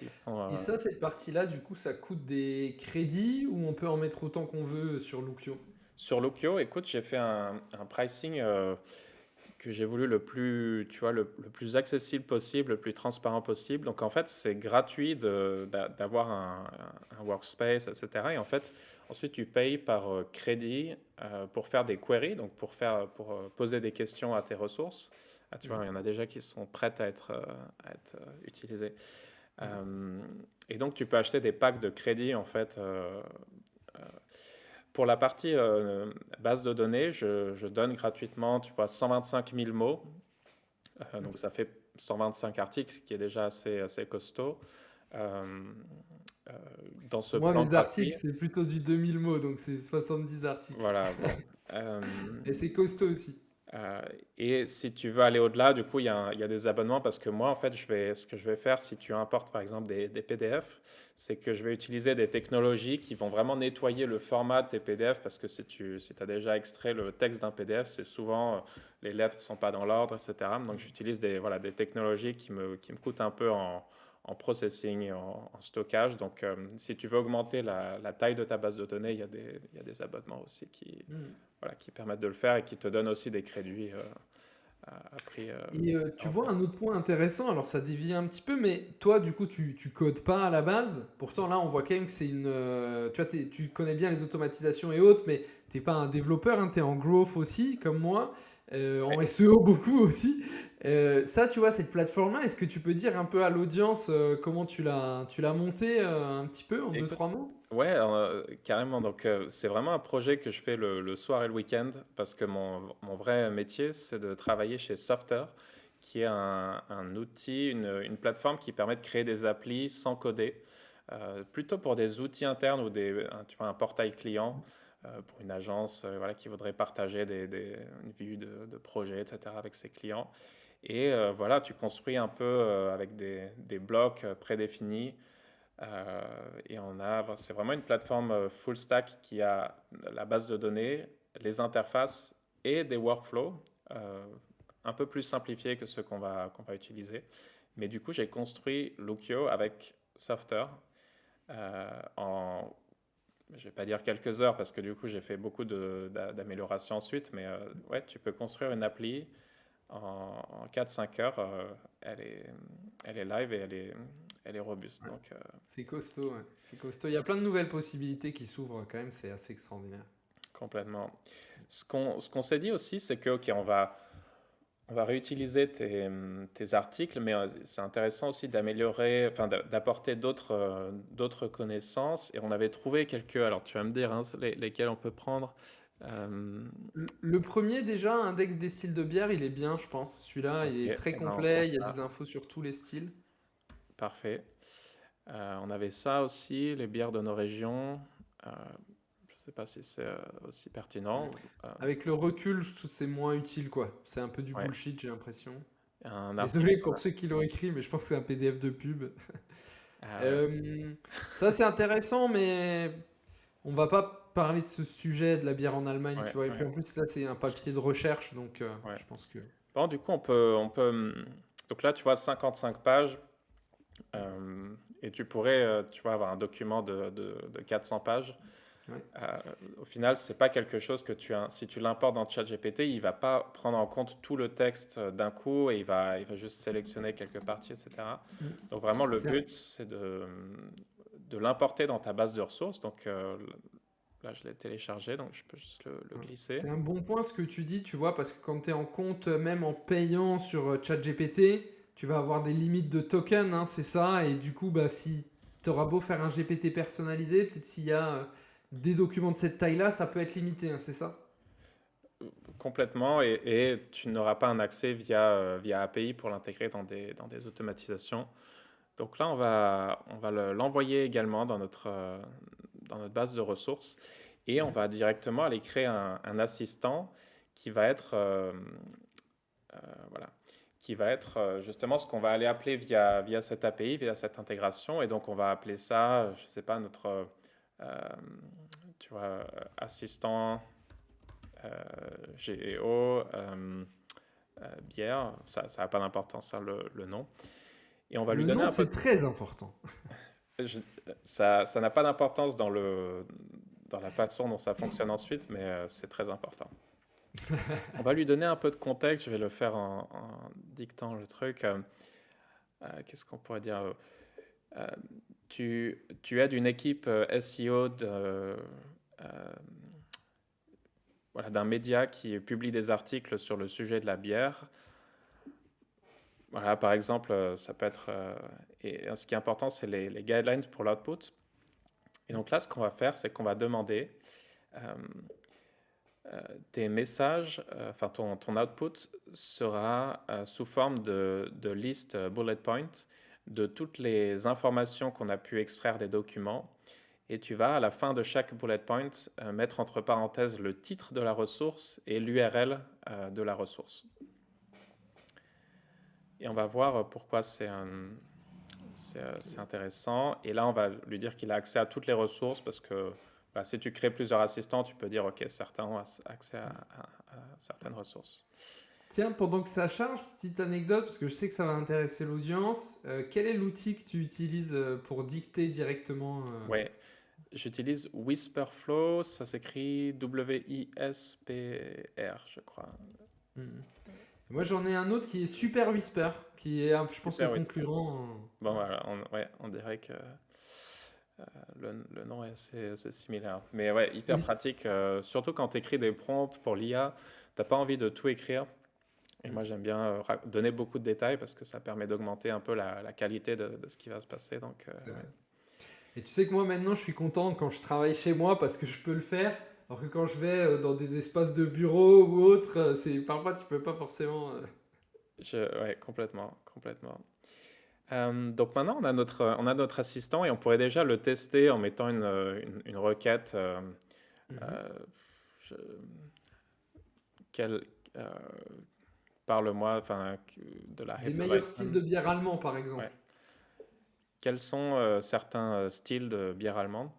[SPEAKER 2] Ils sont,
[SPEAKER 1] Et ça, cette partie-là, du coup, ça coûte des crédits ou on peut en mettre autant qu'on veut sur Lookio?
[SPEAKER 2] sur Lookio, écoute, j'ai fait un pricing que j'ai voulu le plus, tu vois, le plus accessible possible, le plus transparent possible. Donc en fait, c'est gratuit d'avoir un workspace, etc. Et en fait, ensuite, tu payes par crédit pour faire des queries, donc pour poser des questions à tes ressources. Ah, tu vois, il y en a déjà qui sont prêtes à être utilisées.
[SPEAKER 1] Mhm.
[SPEAKER 2] Euh, et donc, tu peux acheter des packs de crédit, en fait. Pour la partie base de données, je donne gratuitement, tu vois, 125 000 mots. Donc,
[SPEAKER 1] Ok.
[SPEAKER 2] ça fait 125 articles, ce qui est déjà assez costaud. Euh, euh, dans ce
[SPEAKER 1] Moi,
[SPEAKER 2] plan
[SPEAKER 1] mes articles,
[SPEAKER 2] gratuit,
[SPEAKER 1] c'est plutôt du 2000 mots, donc c'est 70 articles.
[SPEAKER 2] voilà, bon. Euh,
[SPEAKER 1] Et c'est costaud aussi.
[SPEAKER 2] Euh, et si tu veux aller au-delà, du coup, il y a des abonnements parce que moi, en fait, ce que je vais faire si tu importes par exemple des PDF, c'est que je vais utiliser des technologies qui vont vraiment nettoyer le format de tes PDF parce que si as déjà extrait le texte d'un PDF, c'est souvent les lettres ne sont pas dans l'ordre, etc. Donc, j'utilise voilà, des technologies qui me coûtent un peu en processing et en stockage. Donc, si tu veux augmenter la taille de ta base de données, il y a des abonnements aussi
[SPEAKER 1] Mhm.
[SPEAKER 2] voilà, qui permettent de le faire et qui te donnent aussi des crédits à prix
[SPEAKER 1] Et tu vois
[SPEAKER 2] différencié.
[SPEAKER 1] un autre point intéressant, alors ça dévie un petit peu, mais toi du coup tu codes pas à la base, pourtant là on voit quand même que c'est une... tu vois, tu connais bien les automatisations et autres, mais t'es pas un développeur, hein, t'es en growth aussi, comme moi, en
[SPEAKER 2] Ouais.
[SPEAKER 1] SEO beaucoup aussi. Ça tu vois, cette plateforme-là, est-ce que tu peux dire un peu à l'audience comment tu l'as montée un petit peu en deux
[SPEAKER 2] Écoute,
[SPEAKER 1] trois mots?
[SPEAKER 2] ouais, carrément. Donc, c'est vraiment un projet que je fais le soir et le week-end parce que mon vrai métier, c'est de travailler chez Softer, qui est un outil, une plateforme qui permet de créer des applis sans coder, plutôt pour des outils internes ou tu vois, un portail client pour une agence voilà, qui voudrait partager une vue de projet, etc., avec ses clients. Et voilà, tu construis un peu avec des blocs prédéfinis. C'est vraiment une plateforme full stack qui a la base de données, les interfaces et des workflows euh, un peu plus simplifiés que ceux qu'on va utiliser. Mais du coup, j'ai construit Lookio avec Softer en, je ne vais pas dire quelques heures parce que du coup, j'ai fait beaucoup d'améliorations ensuite. Mais ouais, tu peux construire une appli en 4-5 heures. Elle est live et elle est robuste.
[SPEAKER 1] Ouais.
[SPEAKER 2] Donc,
[SPEAKER 1] C'est costaud, ouais. C'est costaud. Il y a plein de nouvelles possibilités qui s'ouvrent quand même, c'est assez extraordinaire.
[SPEAKER 2] complètement. Ce qu'on s'est dit aussi, c'est que, OK, on va réutiliser tes articles, mais c'est intéressant aussi d'améliorer, enfin, d'apporter d'autres connaissances. Et on avait trouvé quelques, alors tu vas me dire hein, lesquels on peut prendre. Euh,
[SPEAKER 1] Le premier, déjà, Index des styles de bière, il est bien, je pense. Celui-là,
[SPEAKER 2] OK,
[SPEAKER 1] il est
[SPEAKER 2] eh
[SPEAKER 1] très
[SPEAKER 2] ben, on prend
[SPEAKER 1] complet, il y a
[SPEAKER 2] ça.
[SPEAKER 1] des infos sur tous les styles.
[SPEAKER 2] Parfait. On avait ça aussi, les bières de nos régions. Euh, je ne sais pas si c'est aussi
[SPEAKER 1] Mm.
[SPEAKER 2] pertinent. Euh,
[SPEAKER 1] Avec le recul, je trouve que c'est moins utile, quoi. C'est un peu du
[SPEAKER 2] ouais,
[SPEAKER 1] bullshit, j'ai l'impression.
[SPEAKER 2] un article.
[SPEAKER 1] Désolé pour ceux qui l'ont écrit, mais je pense que c'est un PDF de pub.
[SPEAKER 2] Ouais,
[SPEAKER 1] Euh, Ça, c'est intéressant, mais on va pas parler de ce sujet de la bière en Allemagne,
[SPEAKER 2] ouais,
[SPEAKER 1] tu vois. Et puis
[SPEAKER 2] ouais,
[SPEAKER 1] en plus, là, c'est un papier de recherche, donc
[SPEAKER 2] ouais.
[SPEAKER 1] je pense que...
[SPEAKER 2] Bon, du coup, donc là, tu vois, 55 pages. Et tu pourrais, tu vois, avoir un document de 400 pages.
[SPEAKER 1] Ouais.
[SPEAKER 2] Euh, Au final, c'est pas quelque chose que si tu l'importes dans ChatGPT, il va pas prendre en compte tout le texte d'un coup et il va juste sélectionner quelques parties, etc.
[SPEAKER 1] Mm.
[SPEAKER 2] Donc vraiment, le
[SPEAKER 1] C'est
[SPEAKER 2] but, c'est de l'importer dans ta base de ressources. Donc là, je l'ai téléchargé, donc je peux juste le
[SPEAKER 1] Ouais.
[SPEAKER 2] glisser.
[SPEAKER 1] C'est un bon point ce que tu dis, tu vois, parce que quand tu es en compte, même en payant sur ChatGPT, tu vas avoir des limites de tokens, hein, c'est ça, et du coup, bah, si tu auras beau faire un GPT personnalisé, peut-être s'il y a des documents de cette taille-là, ça peut être limité, hein, c'est ça?
[SPEAKER 2] Complètement, et tu n'auras pas un accès via API pour l'intégrer dans des automatisations. Donc là, on va l'envoyer également dans notre base de ressources et on
[SPEAKER 1] Mhm.
[SPEAKER 2] va directement aller créer un assistant qui va être, euh, voilà, qui va être justement ce qu'on va aller appeler via cette API, via cette intégration. Et donc, on va appeler ça, je ne sais pas, notre euh, tu vois, assistant GEO, bière. Ça n'a pas d'importance, hein, le nom. Et on va lui
[SPEAKER 1] Le
[SPEAKER 2] donner
[SPEAKER 1] nom,
[SPEAKER 2] un peu.
[SPEAKER 1] c'est très important.
[SPEAKER 2] Je- ça n'a pas d'importance dans la façon dont ça fonctionne ensuite, mais c'est très important. On va lui donner un peu de contexte. Je vais le faire en dictant le truc. Qu'est-ce qu'on pourrait dire? Euh, tu aides une équipe SEO voilà, d'un média qui publie des articles sur le sujet de la bière. Voilà, par exemple, ça peut être. Et ce qui est important, c'est les guidelines pour l'output. Et donc là, ce qu'on va faire, c'est qu'on va demander euh, tes messages, enfin ton output sera sous forme de liste bullet point de toutes les informations qu'on a pu extraire des documents. Et tu vas, à la fin de chaque bullet point, mettre entre parenthèses le titre de la ressource et l'URL de la ressource. Et on va voir pourquoi c'est intéressant. Et là, on va lui dire qu'il a accès à toutes les ressources parce que voilà, si tu crées plusieurs assistants, tu peux dire, OK, certains ont accès à certaines ressources.
[SPEAKER 1] Tiens, pendant que ça charge, petite anecdote, parce que je sais que ça va intéresser l'audience. Quel est l'outil que tu utilises pour dicter directement
[SPEAKER 2] Ouais, j'utilise Whisperflow, ça s'écrit Wispr, je crois.
[SPEAKER 1] Hmm. Moi, j'en ai un autre qui est Super Whisper, qui est, je pense, le
[SPEAKER 2] Super Whisper.
[SPEAKER 1] concurrent.
[SPEAKER 2] Bon, voilà, on dirait que le nom est assez similaire. Mais ouais, hyper
[SPEAKER 1] Oui.
[SPEAKER 2] pratique, surtout quand tu écris des prompts pour l'IA, tu n'as pas envie de tout écrire. Et
[SPEAKER 1] Hmm.
[SPEAKER 2] moi, j'aime bien donner beaucoup de détails parce que ça permet d'augmenter un peu la qualité de ce qui va se passer. Donc,
[SPEAKER 1] C'est vrai.
[SPEAKER 2] ouais.
[SPEAKER 1] Et tu sais que moi, maintenant, je suis content quand je travaille chez moi parce que je peux le faire. Alors que quand je vais dans des espaces de bureau ou autre, parfois tu peux pas forcément.
[SPEAKER 2] Ouais, complètement, complètement. Donc maintenant, on a notre assistant et on pourrait déjà le tester en mettant une requête.
[SPEAKER 1] Mhm.
[SPEAKER 2] Euh, je- quel- euh, Parle-moi, enfin, de la
[SPEAKER 1] Des meilleurs styles
[SPEAKER 2] Hefeweizen.
[SPEAKER 1] de bière allemand, par exemple.
[SPEAKER 2] Ouais. Quels sont certains styles de bière allemande?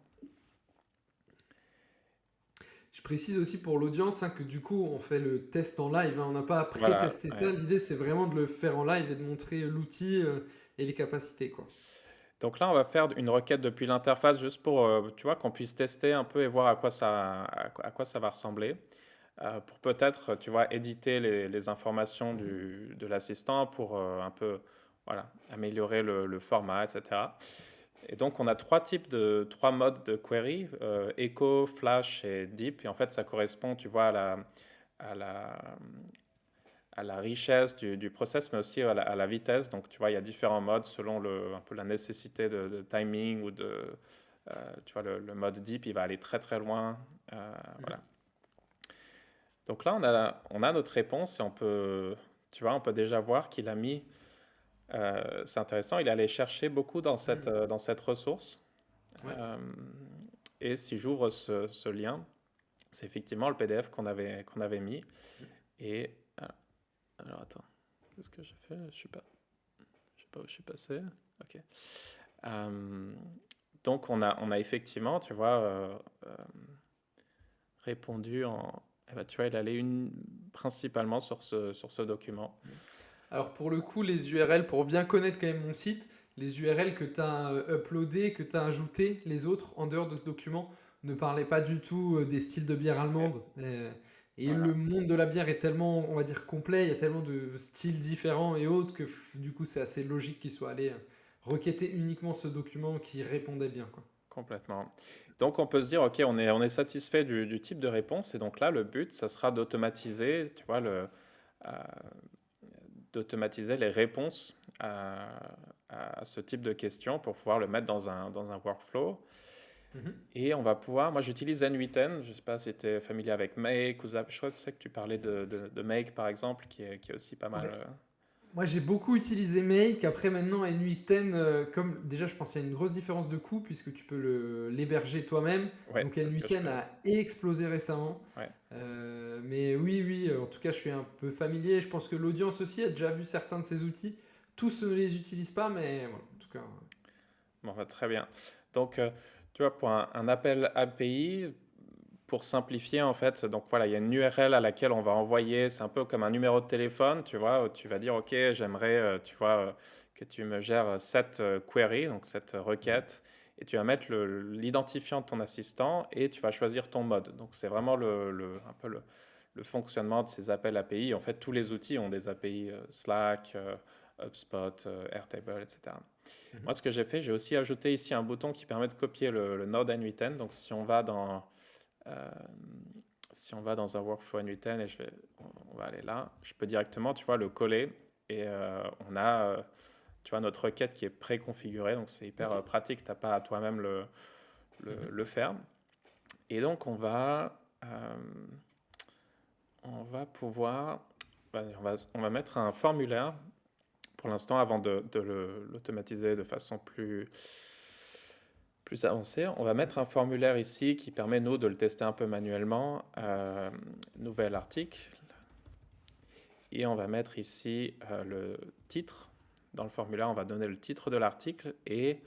[SPEAKER 1] Je précise aussi pour l'audience que du coup, on fait le test en live, hein. On n'a pas à
[SPEAKER 2] Voilà.
[SPEAKER 1] pré-tester ça.
[SPEAKER 2] Ouais.
[SPEAKER 1] L'idée, c'est vraiment de le faire en live et de montrer l'outil et les capacités, quoi.
[SPEAKER 2] Donc là, on va faire une requête depuis l'interface juste pour, tu vois, qu'on puisse tester un peu et voir à quoi ça va ressembler. Pour peut-être, tu vois, éditer les informations
[SPEAKER 1] Mhm.
[SPEAKER 2] de l'assistant pour un peu, voilà, améliorer le format, etc. Et donc, on a trois modes de query, Echo, Flash et Deep. Et en fait, ça correspond, tu vois, à la, à la richesse du process, mais aussi à la vitesse. Donc, tu vois, il y a différents modes selon un peu la nécessité de timing ou tu vois, le mode Deep, il va aller très très loin.
[SPEAKER 1] Mhm.
[SPEAKER 2] Voilà. Donc là, on a notre réponse et tu vois, on peut déjà voir qu'il a mis, c'est intéressant, il est allé chercher beaucoup dans cette,
[SPEAKER 1] Mhm.
[SPEAKER 2] euh, dans cette ressource.
[SPEAKER 1] Ouais.
[SPEAKER 2] Euh, et si j'ouvre ce lien, c'est effectivement le PDF qu'on avait mis. Et alors attends, qu'est-ce que j'ai fait? Je sais pas où je suis passé. Ok. Euh, donc on a effectivement, tu vois, répondu en. Eh ben, tu vois, il allait principalement sur ce document.
[SPEAKER 1] Alors pour le coup, les URL, pour bien connaître quand même mon site, les URL que tu as uploadées, que tu as ajoutées, les autres, en dehors de ce document, ne parlaient pas du tout des styles de bière
[SPEAKER 2] Ok.
[SPEAKER 1] allemande. Et
[SPEAKER 2] Voilà,
[SPEAKER 1] le monde de la bière est tellement, on va dire, complet, il y a tellement de styles différents et autres que du coup c'est assez logique qu'ils soient allés requêter uniquement ce document qui répondait bien, quoi.
[SPEAKER 2] complètement. Donc on peut se dire, ok, on est satisfait du type de réponse, et donc là, le but, ça sera d'automatiser, tu vois, euh, d'automatiser les réponses à ce type de questions pour pouvoir le mettre dans un workflow.
[SPEAKER 1] Mhm.
[SPEAKER 2] Et on va pouvoir, moi j'utilise N8N, je ne sais pas si tu es familier avec Make ou Zap, je crois que c'est que tu parlais de Make par exemple, qui est aussi pas mal.
[SPEAKER 1] Ouais. Moi, j'ai beaucoup utilisé Make. Après, maintenant, N8N, comme déjà, je pense qu'il y a une grosse différence de coût puisque tu peux l'héberger toi-même.
[SPEAKER 2] Ouais,
[SPEAKER 1] Donc,
[SPEAKER 2] c'est ce que je
[SPEAKER 1] N8N
[SPEAKER 2] fais.
[SPEAKER 1] a explosé récemment.
[SPEAKER 2] Ouais,
[SPEAKER 1] Mais oui, oui, en tout cas, je suis un peu familier. Je pense que l'audience aussi a déjà vu certains de ces outils. Tous ne les utilisent pas, mais voilà, en tout cas.
[SPEAKER 2] bon, bah, très bien. Donc, tu vois, pour un appel API, pour simplifier en fait, donc voilà, il y a une URL à laquelle on va envoyer, c'est un peu comme un numéro de téléphone, tu vois, où tu vas dire, OK, j'aimerais, tu vois, que tu me gères cette query, donc cette
[SPEAKER 1] Mhm.
[SPEAKER 2] requête, et tu vas mettre l'identifiant de ton assistant et tu vas choisir ton mode. Donc c'est vraiment un peu le fonctionnement de ces appels API. En fait, tous les outils ont des API, Slack, HubSpot, Airtable, etc.
[SPEAKER 1] Mhm.
[SPEAKER 2] Moi, ce que j'ai fait, j'ai aussi ajouté ici un bouton qui permet de copier le node N8N. Donc, euh, si on va dans un workflow N8N et on va aller là, je peux directement, tu vois, le coller et on a, tu vois, notre requête qui est préconfigurée. Donc, c'est hyper
[SPEAKER 1] Ok.
[SPEAKER 2] pratique. Tu n'as pas à toi-même
[SPEAKER 1] Mhm.
[SPEAKER 2] le faire. Et donc, on va pouvoir, on va mettre un formulaire pour l'instant avant de l'automatiser de façon plus avancée. On va mettre un formulaire ici qui permet, nous, de le tester un peu manuellement. Nouvel article. Et on va mettre ici le titre. Dans le formulaire, on va donner le titre de l'article et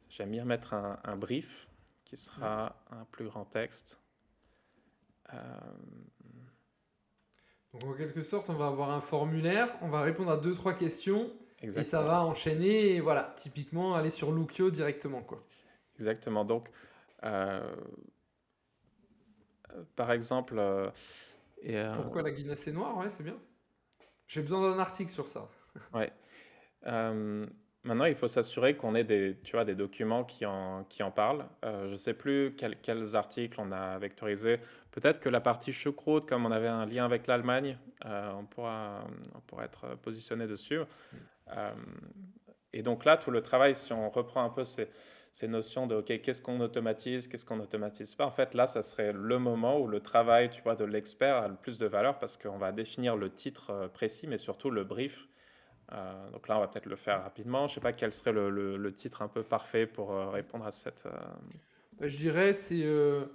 [SPEAKER 2] j'aime bien mettre un brief qui
[SPEAKER 1] Ouais.
[SPEAKER 2] sera un plus grand texte. Euh,
[SPEAKER 1] Donc en quelque sorte, on va avoir un formulaire, on va répondre à deux, trois questions et ça
[SPEAKER 2] exactement.
[SPEAKER 1] va enchaîner. Et voilà, typiquement aller sur Lookio directement, quoi.
[SPEAKER 2] Exactement. Donc, euh, par exemple, et,
[SPEAKER 1] Pourquoi la Guinness est noire? Ouais, c'est bien. J'ai besoin d'un article sur ça.
[SPEAKER 2] ouais. Euh, Maintenant, il faut s'assurer qu'on ait tu vois, des documents qui en parlent. Je ne sais plus quels articles on a vectorisés. Peut-être que la partie choucroute, comme on avait un lien avec l'Allemagne, on pourra être positionné dessus. Euh, et donc là, tout le travail, si on reprend un peu ces notions de OK, qu'est-ce qu'on n'automatise pas, en fait, là, ça serait le moment où le travail, tu vois, de l'expert a le plus de valeur parce qu'on va définir le titre précis, mais surtout le brief. Donc là, on va peut-être le faire rapidement. Je ne sais pas quel serait le titre un peu parfait pour répondre à cette.
[SPEAKER 1] Je dirais, c'est. Euh,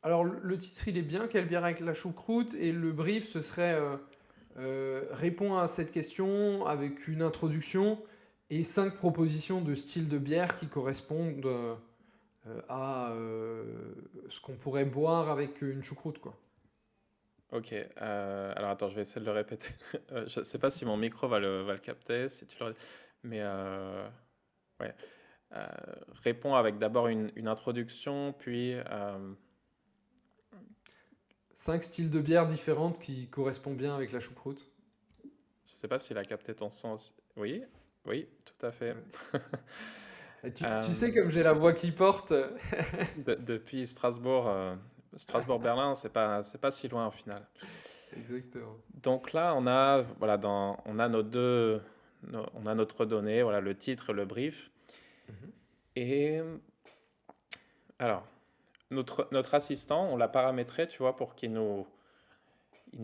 [SPEAKER 1] alors, le titre, il est bien, quelle bière avec la choucroute? Et le brief, ce serait répond à cette question avec une introduction et cinq propositions de style de bière qui correspondent à ce qu'on pourrait boire avec une choucroute, quoi.
[SPEAKER 2] Ok. Alors attends, je vais essayer de le répéter. Je ne sais pas si mon micro va le capter, si tu le. Mais ouais. Euh, Réponds avec d'abord une introduction, puis.
[SPEAKER 1] Cinq styles de bière différentes qui correspondent bien avec la choucroute.
[SPEAKER 2] Je ne sais pas s'il a capté ton son aussi. Oui, oui, tout à fait.
[SPEAKER 1] Ouais. Et tu sais,
[SPEAKER 2] Euh,
[SPEAKER 1] comme j'ai la voix qui porte.
[SPEAKER 2] Depuis Strasbourg, Strasbourg-Berlin, c'est pas si loin au final.
[SPEAKER 1] Exactement.
[SPEAKER 2] Donc là, on a on a notre donnée, voilà, le titre, le brief.
[SPEAKER 1] Mhm.
[SPEAKER 2] Et alors, notre assistant, on l'a paramétré, tu vois, pour qu'il nous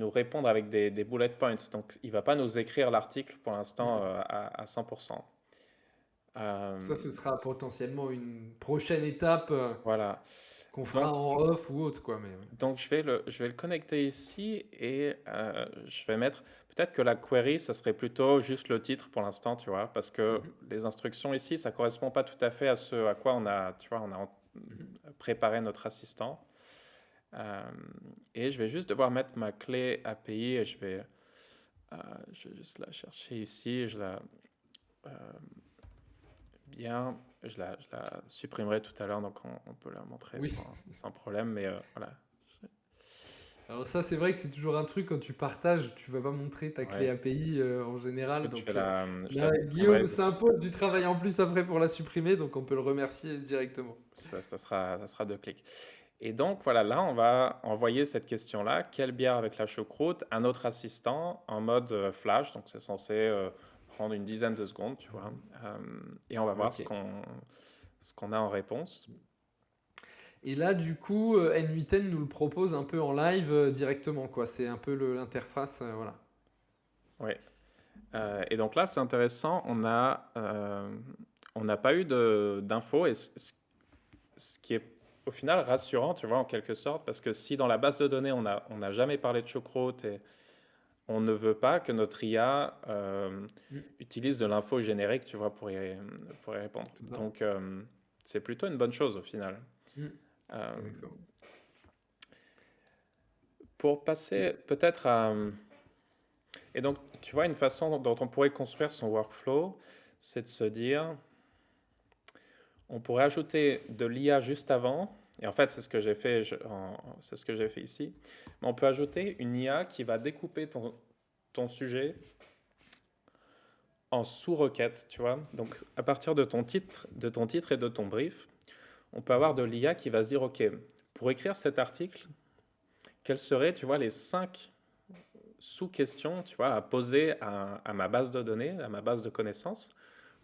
[SPEAKER 2] réponde avec des bullet points. Donc, il ne va pas nous écrire l'article pour l'instant
[SPEAKER 1] Mhm.
[SPEAKER 2] à 100%.
[SPEAKER 1] Ça,
[SPEAKER 2] Euh,
[SPEAKER 1] ce sera potentiellement une prochaine étape
[SPEAKER 2] voilà.
[SPEAKER 1] qu'on fera
[SPEAKER 2] Donc,
[SPEAKER 1] en off ou autre, quoi. Mais ouais.
[SPEAKER 2] Donc, je vais le connecter ici et je vais mettre. Peut-être que la query, ça serait plutôt juste le titre pour l'instant, tu vois, parce que
[SPEAKER 1] Mhm.
[SPEAKER 2] les instructions ici, ça correspond pas tout à fait à ce à quoi tu vois,
[SPEAKER 1] Mhm.
[SPEAKER 2] préparé notre assistant. Euh, et je vais juste devoir mettre ma clé API et je vais juste la chercher ici. Euh, Bien, je la supprimerai tout à l'heure, donc on peut la montrer
[SPEAKER 1] Oui.
[SPEAKER 2] sans problème, mais voilà.
[SPEAKER 1] Alors ça, c'est vrai que c'est toujours un truc quand tu partages, tu vas pas montrer ta clé
[SPEAKER 2] Ouais.
[SPEAKER 1] API en général.
[SPEAKER 2] Écoute,
[SPEAKER 1] Donc
[SPEAKER 2] je la
[SPEAKER 1] là,
[SPEAKER 2] supprimerai.
[SPEAKER 1] Guillaume s'impose du travail en plus après pour la supprimer, donc on peut le remercier directement.
[SPEAKER 2] Ça sera 2 clics. Et donc, voilà, là, on va envoyer cette question-là. Quelle bière avec la choucroute? Un autre assistant en mode flash. Donc, c'est censé prendre une dizaine de secondes, tu vois. Euh, et on va voir ce
[SPEAKER 1] Ok.
[SPEAKER 2] qu'on a en réponse.
[SPEAKER 1] Et là, du coup, N8N nous le propose un peu en live directement, quoi. C'est un peu l'interface, voilà.
[SPEAKER 2] Oui. Et donc là, c'est intéressant. On n'a pas eu d'infos. Et ce qui est au final rassurant, tu vois, en quelque sorte, parce que si dans la base de données, on n'a jamais parlé de choucroute et on ne veut pas que notre IA
[SPEAKER 1] Mm,
[SPEAKER 2] utilise de l'info générique, tu vois, pour y répondre.
[SPEAKER 1] c'est ça.
[SPEAKER 2] Donc, c'est plutôt une bonne chose au final.
[SPEAKER 1] Mm,
[SPEAKER 2] Euh,
[SPEAKER 1] exactement.
[SPEAKER 2] pour passer peut-être à... Et donc, tu vois, une façon dont on pourrait construire son workflow, c'est de se dire, on pourrait ajouter de l'IA juste avant, Et en fait, c'est ce que j'ai fait, c'est ce que j'ai fait ici. Mais on peut ajouter une IA qui va découper ton sujet en sous-requêtes, tu vois. Donc, à partir de ton titre et de ton brief, on peut avoir de l'IA qui va se dire, OK, pour écrire cet article, quelles seraient, tu vois, les 5 sous-questions, tu vois, à poser à ma base de données, à ma base de connaissances,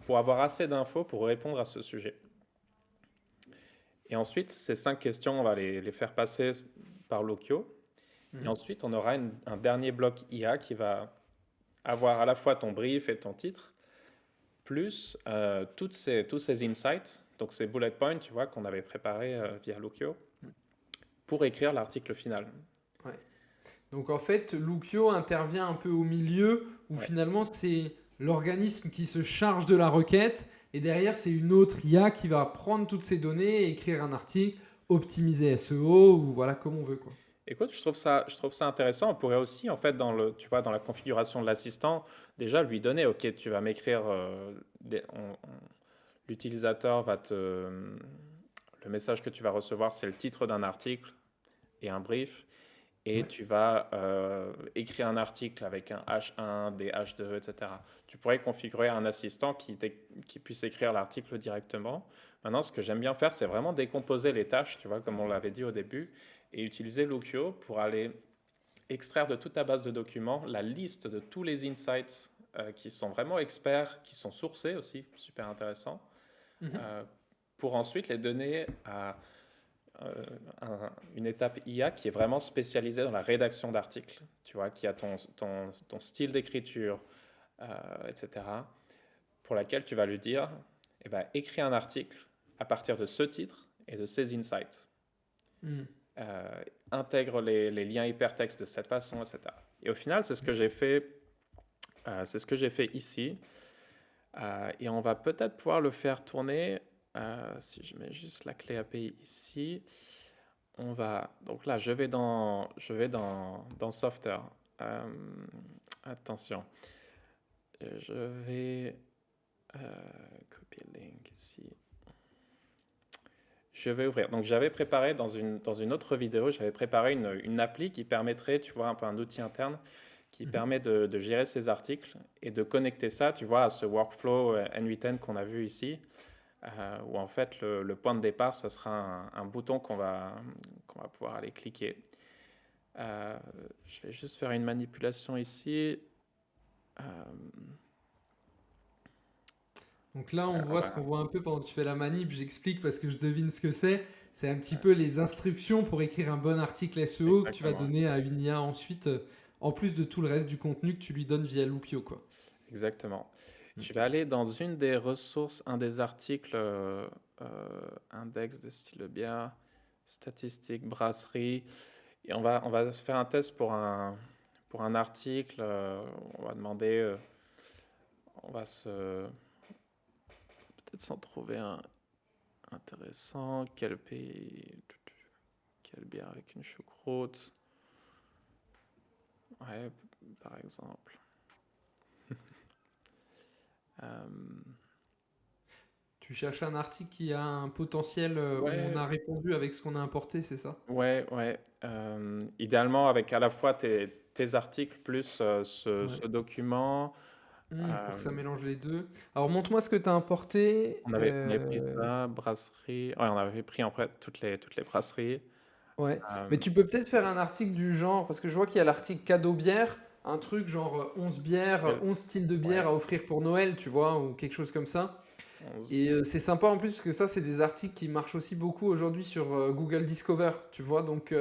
[SPEAKER 2] pour avoir assez d'infos pour répondre à ce sujet. Et ensuite, ces 5 questions, on va les faire passer par Loquio. Et ensuite, on aura un dernier bloc IA qui va avoir à la fois ton brief et ton titre, plus tous ces insights, donc ces bullet points, tu vois, qu'on avait préparés via Loquio, pour écrire l'article final.
[SPEAKER 1] Ouais. Donc en fait, Lookio intervient un peu au milieu où
[SPEAKER 2] Ouais,
[SPEAKER 1] finalement c'est l'organisme qui se charge de la requête et derrière c'est une autre IA qui va prendre toutes ces données et écrire un article, optimiser SEO ou voilà comme on veut quoi.
[SPEAKER 2] écoute, je trouve ça intéressant. On pourrait aussi, en fait, tu vois, dans la configuration de l'assistant, déjà lui donner, OK, tu vas m'écrire, l'utilisateur va le message que tu vas recevoir, c'est le titre d'un article et un brief, et
[SPEAKER 1] Ouais.
[SPEAKER 2] tu vas écrire un article avec un H1, des H2, etc. Tu pourrais configurer un assistant qui puisse écrire l'article directement. Maintenant, ce que j'aime bien faire, c'est vraiment décomposer les tâches, tu vois, comme on l'avait dit au début, et utiliser Lookio pour aller extraire de toute ta base de documents la liste de tous les insights qui sont vraiment experts, qui sont sourcés aussi, super intéressant,
[SPEAKER 1] Mhm.
[SPEAKER 2] euh, pour ensuite les donner à une étape IA qui est vraiment spécialisée dans la rédaction d'articles, tu vois, qui a ton style d'écriture, etc., pour laquelle tu vas lui dire, eh ben, écris un article à partir de ce titre et de ces insights.
[SPEAKER 1] Mhm.
[SPEAKER 2] Intègre les liens hypertextes de cette façon, etc. Et au final, c'est ce que j'ai fait, ici. Et on va peut-être pouvoir le faire tourner. Si je mets juste la clé API ici, donc là, je vais dans Software. Euh, Attention, je vais copier le link ici. Je vais ouvrir. Donc, j'avais préparé dans une autre vidéo, j'avais préparé une appli qui permettrait, tu vois, un peu un outil interne qui
[SPEAKER 1] Mhm.
[SPEAKER 2] permet de gérer ces articles et de connecter ça, tu vois, à ce workflow N8N qu'on a vu ici, où en fait, le point de départ, ça sera un bouton qu'on va pouvoir aller cliquer. Je vais juste faire une manipulation ici. Euh,
[SPEAKER 1] Donc là on
[SPEAKER 2] on
[SPEAKER 1] voit ce qu'on
[SPEAKER 2] va-
[SPEAKER 1] voit un peu pendant que tu fais la manip, j'explique parce que je devine ce que c'est. C'est un petit peu les instructions pour écrire un bon article SEO que tu vas
[SPEAKER 2] Exactement.
[SPEAKER 1] donner à une IA ensuite, en plus de tout le reste du contenu que tu lui donnes via Lookio quoi.
[SPEAKER 2] Exactement.
[SPEAKER 1] Mm.
[SPEAKER 2] Je vais aller dans une des ressources, un des articles, index de style bière, statistiques, brasserie. Et on va se faire un test pour un article. On va demander, on va peut-être s'en trouver un intéressant. Quel pays, quelle bière avec une choucroute. Ouais, par exemple. Euh,
[SPEAKER 1] Tu cherches un article qui a un potentiel où on
[SPEAKER 2] ouais,
[SPEAKER 1] a répondu avec ce qu'on a importé, c'est ça?
[SPEAKER 2] ouais, ouais. Idéalement, avec à la fois tes articles plus ce
[SPEAKER 1] Ouais.
[SPEAKER 2] document.
[SPEAKER 1] Pour que
[SPEAKER 2] euh,
[SPEAKER 1] ça mélange les deux. Alors montre-moi ce que tu as importé.
[SPEAKER 2] on avait pris ça, brasserie. Ouais, on avait pris en fait toutes les brasseries.
[SPEAKER 1] Ouais. Mais
[SPEAKER 2] Euh,
[SPEAKER 1] tu peux peut-être faire un article du genre, parce que je vois qu'il y a l'article cadeau bière, un truc genre 11 bières,
[SPEAKER 2] quel-
[SPEAKER 1] 11 styles de bière
[SPEAKER 2] ouais,
[SPEAKER 1] à offrir pour Noël, tu vois, ou quelque chose comme ça.
[SPEAKER 2] 11.
[SPEAKER 1] Et c'est sympa en plus, parce que ça, c'est des articles qui marchent aussi beaucoup aujourd'hui sur Google Discover, tu vois. Donc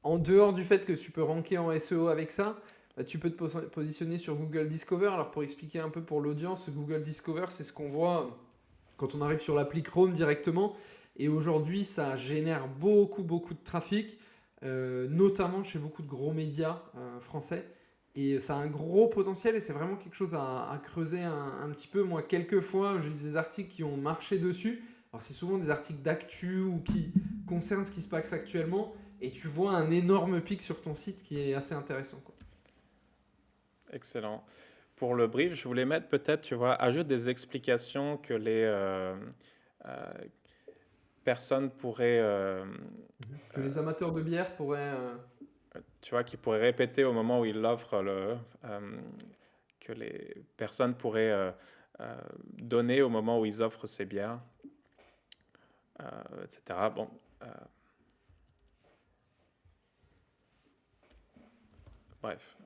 [SPEAKER 1] en dehors du fait que tu peux ranker en SEO avec ça, bah, tu peux te positionner sur Google Discover. Alors pour expliquer un peu pour l'audience, Google Discover, c'est ce qu'on voit quand on arrive sur l'appli Chrome directement. Et aujourd'hui, ça génère beaucoup, beaucoup de trafic, notamment chez beaucoup de gros médias français. Et ça a un gros potentiel et c'est vraiment quelque chose à creuser un petit peu. Moi, quelques fois, j'ai eu des articles qui ont marché dessus. Alors, c'est souvent des articles d'actu ou qui concernent ce qui se passe actuellement. Et tu vois un énorme pic sur ton site qui est assez intéressant, quoi.
[SPEAKER 2] Excellent. Pour le brief, je voulais mettre peut-être, tu vois, ajoute des explications que les personne pourrait,
[SPEAKER 1] Que les amateurs de bière pourraient.
[SPEAKER 2] tu vois, qui pourrait répéter au moment où il l'offre, que les personnes pourraient donner au moment où ils offrent ces bières, etc. Bon, bref.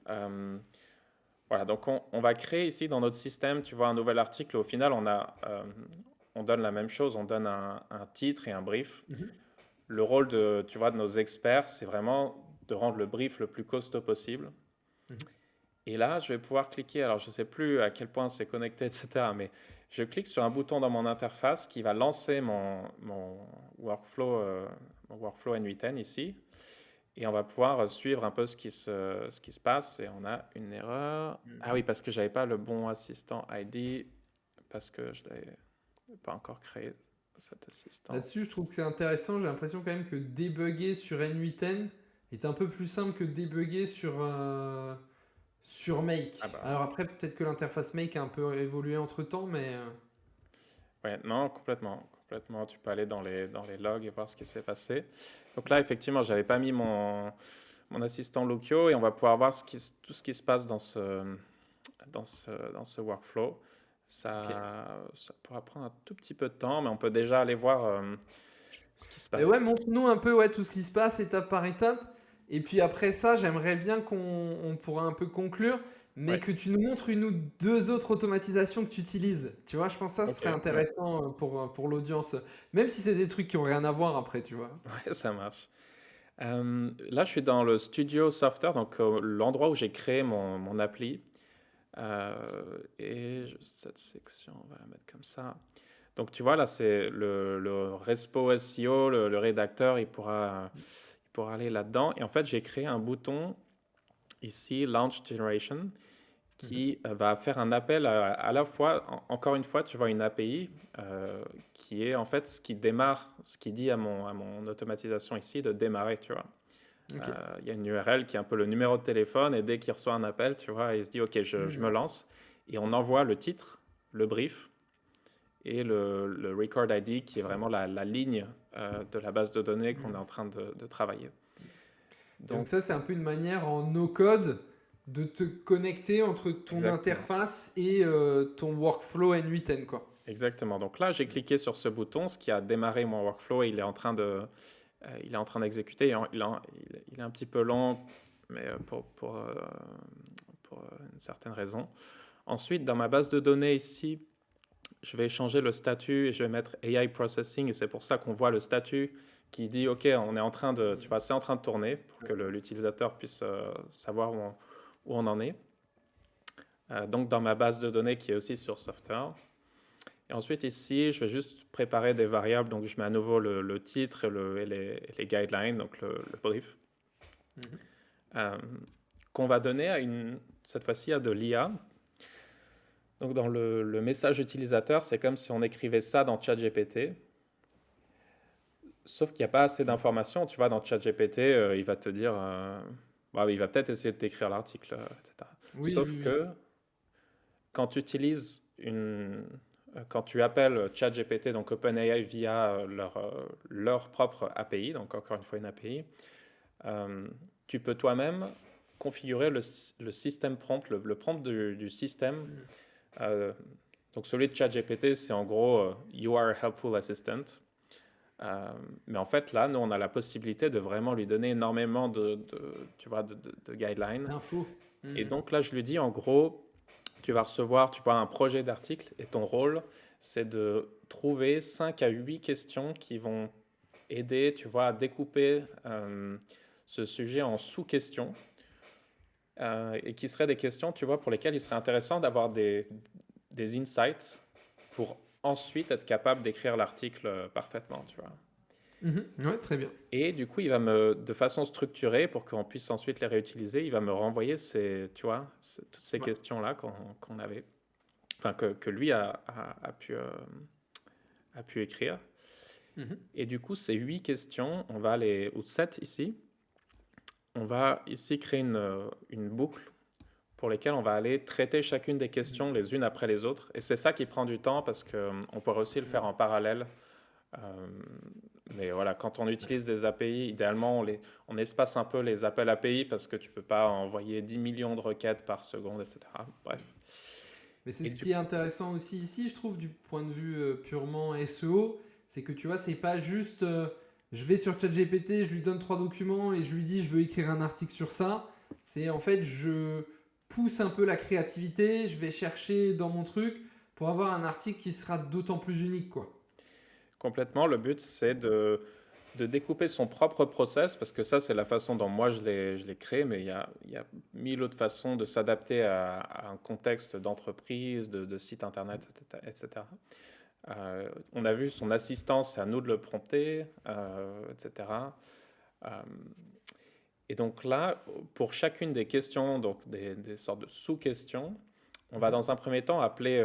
[SPEAKER 2] Voilà, donc on va créer ici dans notre système, tu vois, un nouvel article. Au final, on donne la même chose, on donne un titre et un brief. Le rôle tu vois, de nos experts, c'est vraiment de rendre le brief le plus costaud possible. Et là, je vais pouvoir cliquer, alors je ne sais plus à quel point c'est connecté, etc. Mais je clique sur un bouton dans mon interface qui va lancer mon workflow N8N ici. Et on va pouvoir suivre un peu ce qui se passe. Et on a une erreur. Ah oui, parce que je n'avais pas le bon assistant ID, parce que je n'avais pas encore créé cet assistant.
[SPEAKER 1] Là-dessus, je trouve que c'est intéressant. J'ai l'impression quand même que débugger sur N8N est un peu plus simple que débugger sur Make.
[SPEAKER 2] Ah bah.
[SPEAKER 1] Alors après, peut-être que l'interface Make a un peu évolué entre-temps, mais...
[SPEAKER 2] Ouais, non, complètement. Complètement. Tu peux aller dans les logs et voir ce qui s'est passé. Donc là, effectivement, je n'avais pas mis mon assistant Lookio et on va pouvoir voir tout ce qui se passe dans ce workflow. Ça pourra prendre un tout petit peu de temps, mais on peut déjà aller voir ce qui se passe.
[SPEAKER 1] Et ouais, montre-nous un peu tout ce qui se passe étape par étape. Et puis après ça, j'aimerais bien qu'on pourra un peu conclure, mais
[SPEAKER 2] Ouais.
[SPEAKER 1] que tu nous montres une ou deux autres automatisations que tu utilises. Tu vois, je pense que ça
[SPEAKER 2] Ok,
[SPEAKER 1] serait
[SPEAKER 2] ouais.
[SPEAKER 1] intéressant pour l'audience. Même si c'est des trucs qui n'ont rien à voir après, tu vois.
[SPEAKER 2] Ouais, ça marche. Là, je suis dans le Studio Software, donc l'endroit où j'ai créé mon appli. Et cette section, on va la mettre comme ça. Donc, tu vois, là, c'est le Respo SEO, le rédacteur, il pourra aller là-dedans. Et en fait, j'ai créé un bouton ici, Launch Generation, qui va faire un appel à la fois, encore une fois, tu vois, une API qui est en fait ce qui démarre, ce qui dit à mon automatisation ici de démarrer, tu vois.
[SPEAKER 1] Ok.
[SPEAKER 2] Il y a une URL qui est un peu le numéro de téléphone et dès qu'il reçoit un appel, tu vois, il se dit ok, je me lance et on envoie le titre, le brief et le record ID qui est vraiment la ligne de la base de données qu'on est en train de travailler.
[SPEAKER 1] Donc ça, c'est un peu une manière en no-code de te connecter entre ton
[SPEAKER 2] Exactement.
[SPEAKER 1] interface et ton workflow N8N, quoi.
[SPEAKER 2] Exactement. Donc là, j'ai cliqué sur ce bouton, ce qui a démarré mon workflow et il est en train d'exécuter. Il est un petit peu lent, mais pour une certaine raison. Ensuite, dans ma base de données ici, je vais changer le statut et je vais mettre AI Processing. Et c'est pour ça qu'on voit le statut qui dit OK, on est en train de, tu vois, c'est en train de tourner pour que l'utilisateur puisse savoir où on en est. Donc, dans ma base de données qui est aussi sur Software. Et ensuite, ici, je vais juste préparer des variables. Donc, je mets à nouveau le titre et les guidelines, donc le brief, qu'on va donner cette fois-ci à de l'IA. Donc, dans le message utilisateur, c'est comme si on écrivait ça dans ChatGPT. Sauf qu'il n'y a pas assez d'informations. Tu vois, dans ChatGPT, il va te dire... il va peut-être essayer de t'écrire l'article, etc.
[SPEAKER 1] Oui,
[SPEAKER 2] Sauf
[SPEAKER 1] oui, oui.
[SPEAKER 2] que quand tu utilises quand tu appelles ChatGPT, donc OpenAI via leur propre API, donc encore une fois une API, tu peux toi-même configurer le système prompt, le prompt du système. Donc celui de ChatGPT, c'est en gros You are a helpful assistant. Mais en fait, là, nous, on a la possibilité de vraiment lui donner énormément de guidelines.
[SPEAKER 1] Info.
[SPEAKER 2] Et donc là, je lui dis, en gros, tu vas recevoir, tu vois, un projet d'article et ton rôle, c'est de trouver 5 à 8 questions qui vont aider, tu vois, à découper ce sujet en sous-questions et qui seraient des questions, tu vois, pour lesquelles il serait intéressant d'avoir des insights pour ensuite être capable d'écrire l'article parfaitement, tu vois.
[SPEAKER 1] Ouais, très bien.
[SPEAKER 2] Et du coup, il va de façon structurée, pour qu'on puisse ensuite les réutiliser, il va me renvoyer toutes ces questions-là qu'on avait, enfin que lui a pu écrire. Et du coup, ces 8 questions, ou 7 ici, on va ici créer une boucle pour lesquelles on va aller traiter chacune des questions les unes après les autres. Et c'est ça qui prend du temps parce qu'on pourrait aussi le faire en parallèle Mais voilà, quand on utilise des API, idéalement, on espace un peu les appels API parce que tu peux pas envoyer 10 millions de requêtes par seconde, etc. Bref.
[SPEAKER 1] Mais c'est
[SPEAKER 2] Et
[SPEAKER 1] ce
[SPEAKER 2] du
[SPEAKER 1] qui est intéressant aussi ici, je trouve, du point de vue purement SEO, c'est que tu vois, c'est pas juste je vais sur ChatGPT, je lui donne 3 documents et je lui dis je veux écrire un article sur ça. C'est en fait, je pousse un peu la créativité, je vais chercher dans mon truc pour avoir un article qui sera d'autant plus unique, quoi.
[SPEAKER 2] Complètement, le but, c'est de découper son propre process, parce que ça, c'est la façon dont moi je l'ai créé, mais il y a mille autres façons de s'adapter à un contexte d'entreprise, de site internet, etc. On a vu son assistance, c'est à nous de le prompter, etc. Euh, et donc là, pour chacune des questions, donc des sortes de sous-questions, on va
[SPEAKER 1] Mhm.
[SPEAKER 2] dans un premier temps appeler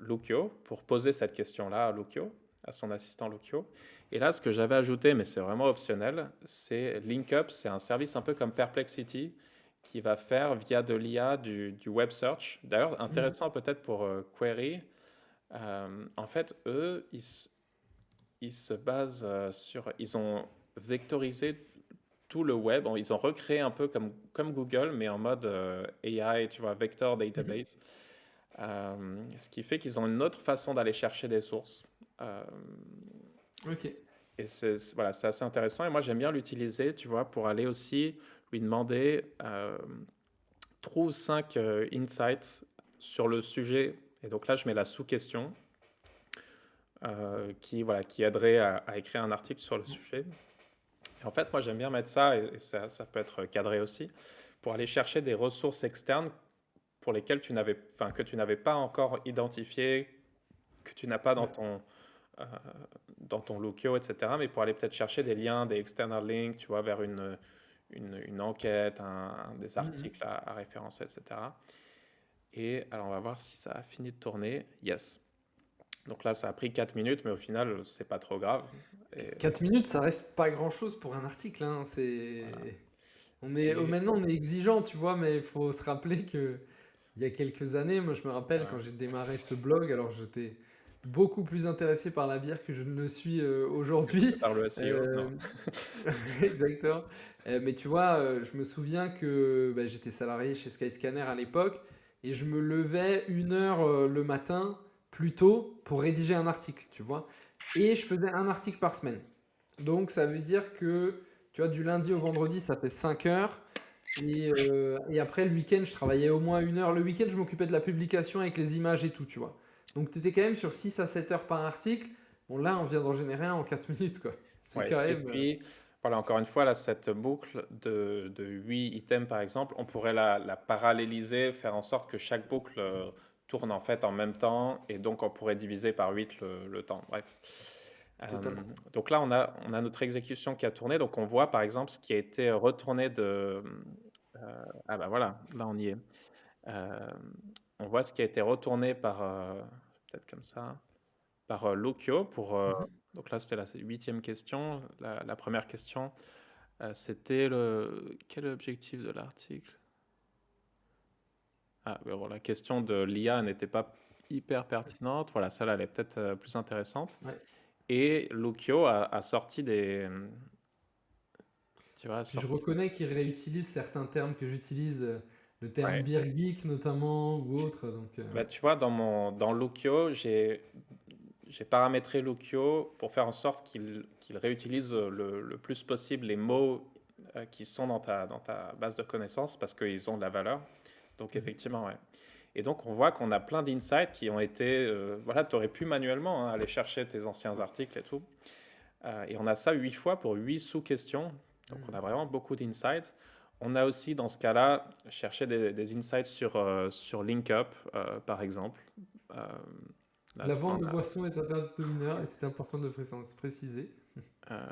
[SPEAKER 2] Lukio pour poser cette question-là à Lukio, à son assistant Lukio. Et là, ce que j'avais ajouté, mais c'est vraiment optionnel, c'est LinkUp. C'est un service un peu comme Perplexity qui va faire via de l'IA du web search. D'ailleurs,
[SPEAKER 1] Mhm.
[SPEAKER 2] intéressant peut-être pour Query. En fait, eux, ils se basent sur... Ils ont vectorisé tout le web. Ils ont recréé un peu comme Google, mais en mode AI, tu vois, Vector
[SPEAKER 1] Mhm.
[SPEAKER 2] Database. Ce qui fait qu'ils ont une autre façon d'aller chercher des sources. Euh,
[SPEAKER 1] Ok.
[SPEAKER 2] et voilà, c'est assez intéressant. Et moi, j'aime bien l'utiliser, tu vois, pour aller aussi lui demander trouve 5 insights sur le sujet. Et donc là, je mets la sous-question voilà, qui aiderait à écrire un article sur le sujet. Et en fait, moi, j'aime bien mettre ça, et ça peut être cadré aussi, pour aller chercher des ressources externes pour lesquelles que tu n'avais pas encore identifié, que tu n'as pas
[SPEAKER 1] Ouais.
[SPEAKER 2] euh, dans ton Lookio, etc. Mais pour aller peut-être chercher des liens, des external links, tu vois, vers une enquête, des
[SPEAKER 1] Mhm.
[SPEAKER 2] articles à référencer, etc. Et alors, on va voir si ça a fini de tourner. Yes. Donc là, ça a pris 4 minutes, mais au final, c'est pas trop grave. Et
[SPEAKER 1] 4 minutes, ça reste pas grand-chose pour un article, hein.
[SPEAKER 2] voilà. Et
[SPEAKER 1] Maintenant, on est exigeant, tu vois, mais il faut se rappeler que il y a quelques années, moi, je me rappelle quand
[SPEAKER 2] ouais,
[SPEAKER 1] j'ai démarré ce blog, alors j'étais beaucoup plus intéressé par la bière que je ne le suis
[SPEAKER 2] que
[SPEAKER 1] aujourd'hui.
[SPEAKER 2] par le SEO,
[SPEAKER 1] Euh,
[SPEAKER 2] non.
[SPEAKER 1] Exactement. Mais tu vois, je me souviens que bah, j'étais salarié chez Skyscanner à l'époque et je me levais 1 heure le matin plus tôt pour rédiger un article, tu vois. Et je faisais un article par semaine. Donc ça veut dire que, tu vois, du lundi au vendredi, ça fait 5 heures. Et après, le week-end, je travaillais au moins 1 heure. Le week-end, je m'occupais de la publication avec les images et tout, tu vois. Donc tu étais quand même sur 6 à 7 heures par article. Bon, là, on vient d'en générer un en 4 minutes, quoi. C'est
[SPEAKER 2] Ouais.
[SPEAKER 1] quand
[SPEAKER 2] Et
[SPEAKER 1] même.
[SPEAKER 2] puis, voilà, encore une fois, là, cette boucle de 8 items, par exemple, on pourrait la paralléliser, faire en sorte que chaque boucle tourne en fait en même temps, et donc on pourrait diviser par 8 le temps. Bref.
[SPEAKER 1] Totalement.
[SPEAKER 2] Donc là, on a notre exécution qui a tourné. Donc on voit, par exemple, ce qui a été retourné ah bah voilà, là on y est. Euh, on voit ce qui a été retourné par, peut-être comme ça, par Lokio pour.
[SPEAKER 1] Mhm.
[SPEAKER 2] Donc là, c'était la 8e question. La première question, c'était quel est l'objectif de l'article? Ah, mais bon, la question de l'IA n'était pas hyper pertinente. Voilà, celle-là, elle est peut-être plus intéressante.
[SPEAKER 1] Ouais.
[SPEAKER 2] Et Lokio a sorti tu vois, a
[SPEAKER 1] Puis je
[SPEAKER 2] sorti.
[SPEAKER 1] reconnais qu'il réutilise certains termes que j'utilise, le terme
[SPEAKER 2] Ouais.
[SPEAKER 1] beer geek notamment ou autre. Donc,
[SPEAKER 2] Bah,
[SPEAKER 1] ouais.
[SPEAKER 2] tu vois, dans Lokio, j'ai paramétré Lokio pour faire en sorte qu'il réutilise le plus possible les mots qui sont dans ta base de connaissances parce qu'ils ont de la valeur. Donc
[SPEAKER 1] Mhm.
[SPEAKER 2] effectivement, ouais. Et donc on voit qu'on a plein d'insights qui ont été, voilà, tu aurais pu manuellement aller chercher tes anciens articles et tout. Et on a ça 8 fois pour 8 sous-questions. Donc on a
[SPEAKER 1] Mhm.
[SPEAKER 2] vraiment beaucoup d'insights. On a aussi dans ce cas-là cherché des insights sur LinkUp, par exemple. Euh, Là,
[SPEAKER 1] La
[SPEAKER 2] tu vois,
[SPEAKER 1] vente
[SPEAKER 2] on
[SPEAKER 1] de
[SPEAKER 2] a,
[SPEAKER 1] boissons est interdite aux mineurs et c'est important de le préciser.
[SPEAKER 2] euh,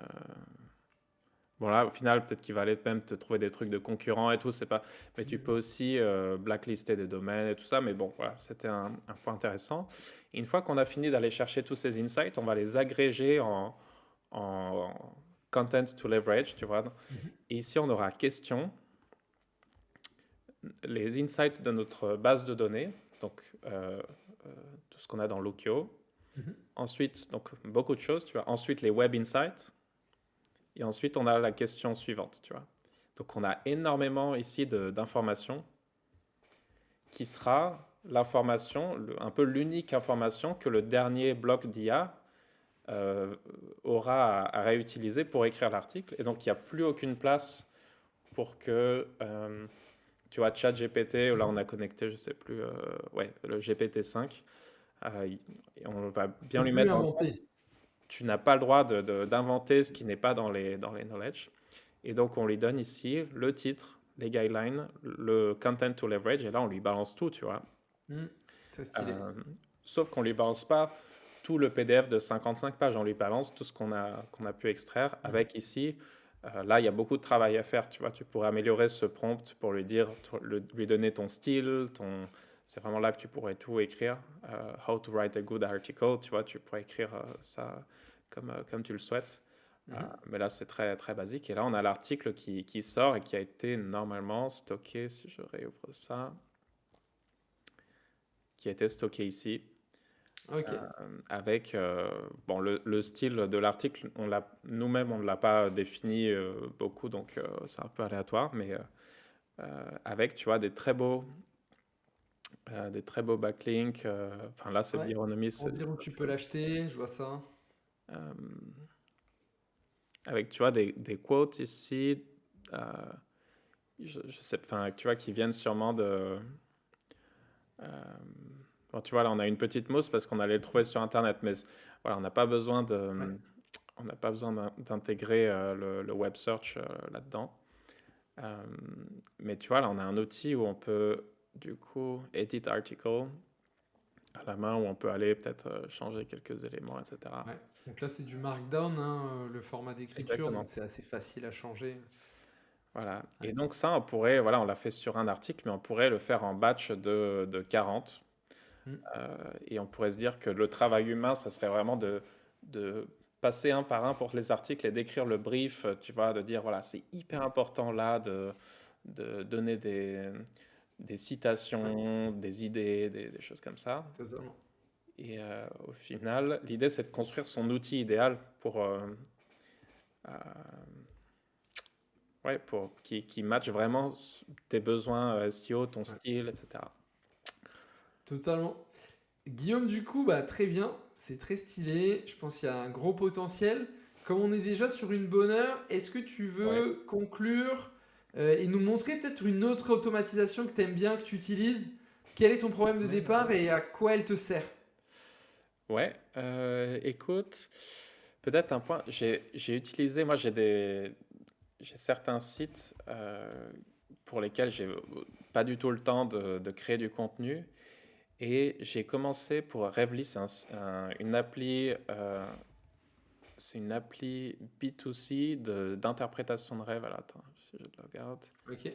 [SPEAKER 2] bon là, au final, peut-être qu'il va aller même te trouver des trucs de concurrents et tout, c'est pas. Mais tu peux
[SPEAKER 1] Mhm.
[SPEAKER 2] aussi blacklister des domaines et tout ça. Mais bon, voilà, c'était un point intéressant. Et une fois qu'on a fini d'aller chercher tous ces insights, on va les agréger en content to leverage, tu vois.
[SPEAKER 1] Mhm.
[SPEAKER 2] Et ici, on aura question, les insights de notre base de données, donc tout ce qu'on a dans Lokio.
[SPEAKER 1] Mhm.
[SPEAKER 2] Ensuite, donc beaucoup de choses, tu vois. Ensuite, les Web Insights. Et ensuite, on a la question suivante, tu vois. Donc, on a énormément ici d'informations qui sera l'information, un peu l'unique information que le dernier bloc d'IA euh, aura à réutiliser pour écrire l'article. Et donc, il n'y a plus aucune place pour que, tu vois, ChatGPT, là, on a connecté, je sais plus, ouais, le GPT-5, et on va
[SPEAKER 1] On
[SPEAKER 2] bien
[SPEAKER 1] peut
[SPEAKER 2] lui
[SPEAKER 1] plus
[SPEAKER 2] mettre dans le prompt.
[SPEAKER 1] inventer.
[SPEAKER 2] Tu n'as pas le droit d'inventer ce qui n'est pas dans les knowledge. Et donc, on lui donne ici le titre, les guidelines, le content to leverage, et là, on lui balance tout, tu vois.
[SPEAKER 1] Hmm. Très stylé.
[SPEAKER 2] Euh, Sauf qu'on lui balance pas tout le PDF de 55 pages, on lui balance tout ce qu'on a pu extraire
[SPEAKER 1] Mhm.
[SPEAKER 2] avec ici. Là, il y a beaucoup de travail à faire, tu vois. Tu pourrais améliorer ce prompt pour lui dire, lui donner ton style, c'est vraiment là que tu pourrais tout écrire. How to write a good article, tu vois, tu pourrais écrire ça comme tu le souhaites.
[SPEAKER 1] Mhm.
[SPEAKER 2] Mais là, c'est très, très basique. Et là, on a l'article qui sort et qui a été normalement stocké, si je réouvre ça, qui a été stocké ici.
[SPEAKER 1] Ok.
[SPEAKER 2] Avec bon, le style de l'article, nous-mêmes, on ne l'a pas défini beaucoup, donc c'est un peu aléatoire, mais avec, tu vois, des très beaux backlinks. Enfin, là, c'est
[SPEAKER 1] Ouais.
[SPEAKER 2] Bionomy,
[SPEAKER 1] Pour dire où tu peux l'acheter, je vois ça.
[SPEAKER 2] euh, avec, tu vois, des quotes ici, euh, je sais, enfin, tu vois, qui viennent sûrement de. euh, bon, tu vois, là, on a une petite mousse parce qu'on allait le trouver sur Internet, mais voilà, on n'a pas besoin
[SPEAKER 1] Ouais.
[SPEAKER 2] d'intégrer le web search là-dedans. Euh, mais tu vois, là, on a un outil où on peut, du coup, edit article à la main, où on peut aller peut-être changer quelques éléments, etc.
[SPEAKER 1] Ouais. Donc là, c'est du Markdown, hein, le format d'écriture,
[SPEAKER 2] Exactement.
[SPEAKER 1] donc c'est assez facile à changer.
[SPEAKER 2] Voilà. Et
[SPEAKER 1] Ouais.
[SPEAKER 2] donc ça, on pourrait, voilà, on l'a fait sur un article, mais on pourrait le faire en batch de 40.
[SPEAKER 1] Hmm.
[SPEAKER 2] Et on pourrait se dire que le travail humain, ça serait vraiment de passer un par un pour les articles et d'écrire le brief, tu vois, de dire, voilà, c'est hyper important là de donner des
[SPEAKER 1] Ouais,
[SPEAKER 2] citations, des idées, des choses comme ça.
[SPEAKER 1] totalement.
[SPEAKER 2] Et au final, l'idée, c'est de construire son outil idéal euh, ouais, pour qui matche vraiment tes besoins SEO, ton
[SPEAKER 1] Ouais,
[SPEAKER 2] style, etc.
[SPEAKER 1] totalement. Guillaume, du coup, bah, très bien, c'est très stylé. Je pense qu'il y a un gros potentiel. Comme on est déjà sur une bonne heure, est-ce que tu
[SPEAKER 2] Ouais.
[SPEAKER 1] veux conclure et nous montrer peut-être une autre automatisation que tu aimes bien, que tu utilises? Quel est ton problème de départ et à quoi elle te sert?
[SPEAKER 2] Ouais, écoute, peut-être un point, j'ai utilisé, moi j'ai certains sites pour lesquels j'ai pas du tout le temps de créer du contenu et j'ai commencé pour Revly, c'est une appli B2C d'interprétation de rêve. Alors attends, si je le regarde.
[SPEAKER 1] Ok.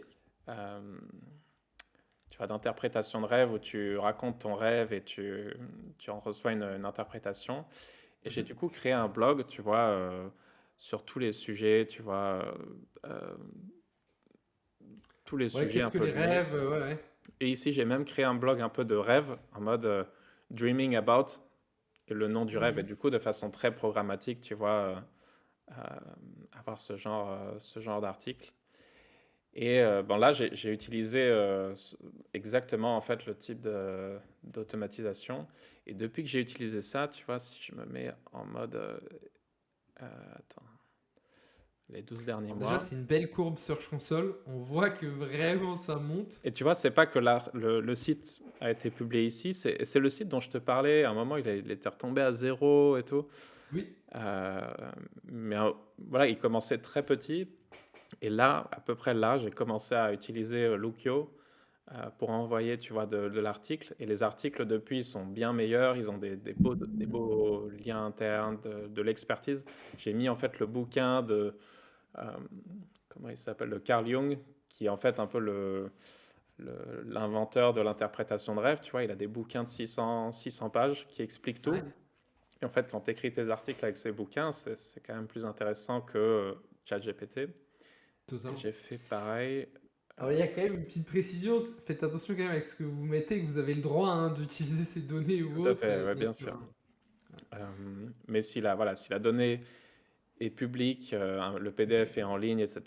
[SPEAKER 2] Euh, Tu vois, d'interprétation de rêve où tu racontes ton rêve et tu en reçois une interprétation. Et j'ai
[SPEAKER 1] Mhm.
[SPEAKER 2] du coup créé un blog, tu vois, sur tous les sujets, tu vois, euh, tous les
[SPEAKER 1] Ouais,
[SPEAKER 2] sujets
[SPEAKER 1] qu'est-ce
[SPEAKER 2] un
[SPEAKER 1] que
[SPEAKER 2] peu
[SPEAKER 1] les
[SPEAKER 2] liés.
[SPEAKER 1] rêves? Ouais, ouais.
[SPEAKER 2] Et ici, j'ai même créé un blog un peu de rêve, en mode Dreaming About, et le nom du rêve. Et
[SPEAKER 1] Mhm.
[SPEAKER 2] du coup, de façon très programmatique, tu vois, euh, avoir ce genre d'article. Et bon, là, j'ai utilisé exactement en fait le type d'automatisation. Et depuis que j'ai utilisé ça, tu vois, si je me mets en mode, attends, les 12 derniers
[SPEAKER 1] Alors déjà,
[SPEAKER 2] mois.
[SPEAKER 1] c'est une belle courbe Search Console. On voit que vraiment ça monte.
[SPEAKER 2] Et tu vois, c'est pas que le site a été publié ici, c'est le site dont je te parlais. À un moment, il était retombé à zéro et tout.
[SPEAKER 1] Oui.
[SPEAKER 2] Euh, mais voilà, il commençait très petit. Et là, à peu près là, j'ai commencé à utiliser Lookio pour envoyer, tu vois, de l'article. Et les articles, depuis, sont bien meilleurs. Ils ont des beaux liens internes, de l'expertise. J'ai mis, en fait, le bouquin euh, comment il s'appelle, de Carl Jung, qui est en fait un peu l'inventeur de l'interprétation de rêve. Tu vois, il a des bouquins de 600 pages qui expliquent tout.
[SPEAKER 1] Ouais,
[SPEAKER 2] Et en fait, quand tu écris tes articles avec ces bouquins, c'est quand même plus intéressant que ChatGPT. Et
[SPEAKER 1] totalement.
[SPEAKER 2] j'ai fait pareil.
[SPEAKER 1] Alors, il y a quand même une petite précision. Faites attention quand même avec ce que vous mettez, que vous avez le droit hein, d'utiliser ces données ou
[SPEAKER 2] Tout à
[SPEAKER 1] autres,
[SPEAKER 2] fait, ouais,
[SPEAKER 1] bien
[SPEAKER 2] bien
[SPEAKER 1] sûr.
[SPEAKER 2] sûr.
[SPEAKER 1] Hein.
[SPEAKER 2] Mais si la donnée est publique, le PDF est en ligne, etc.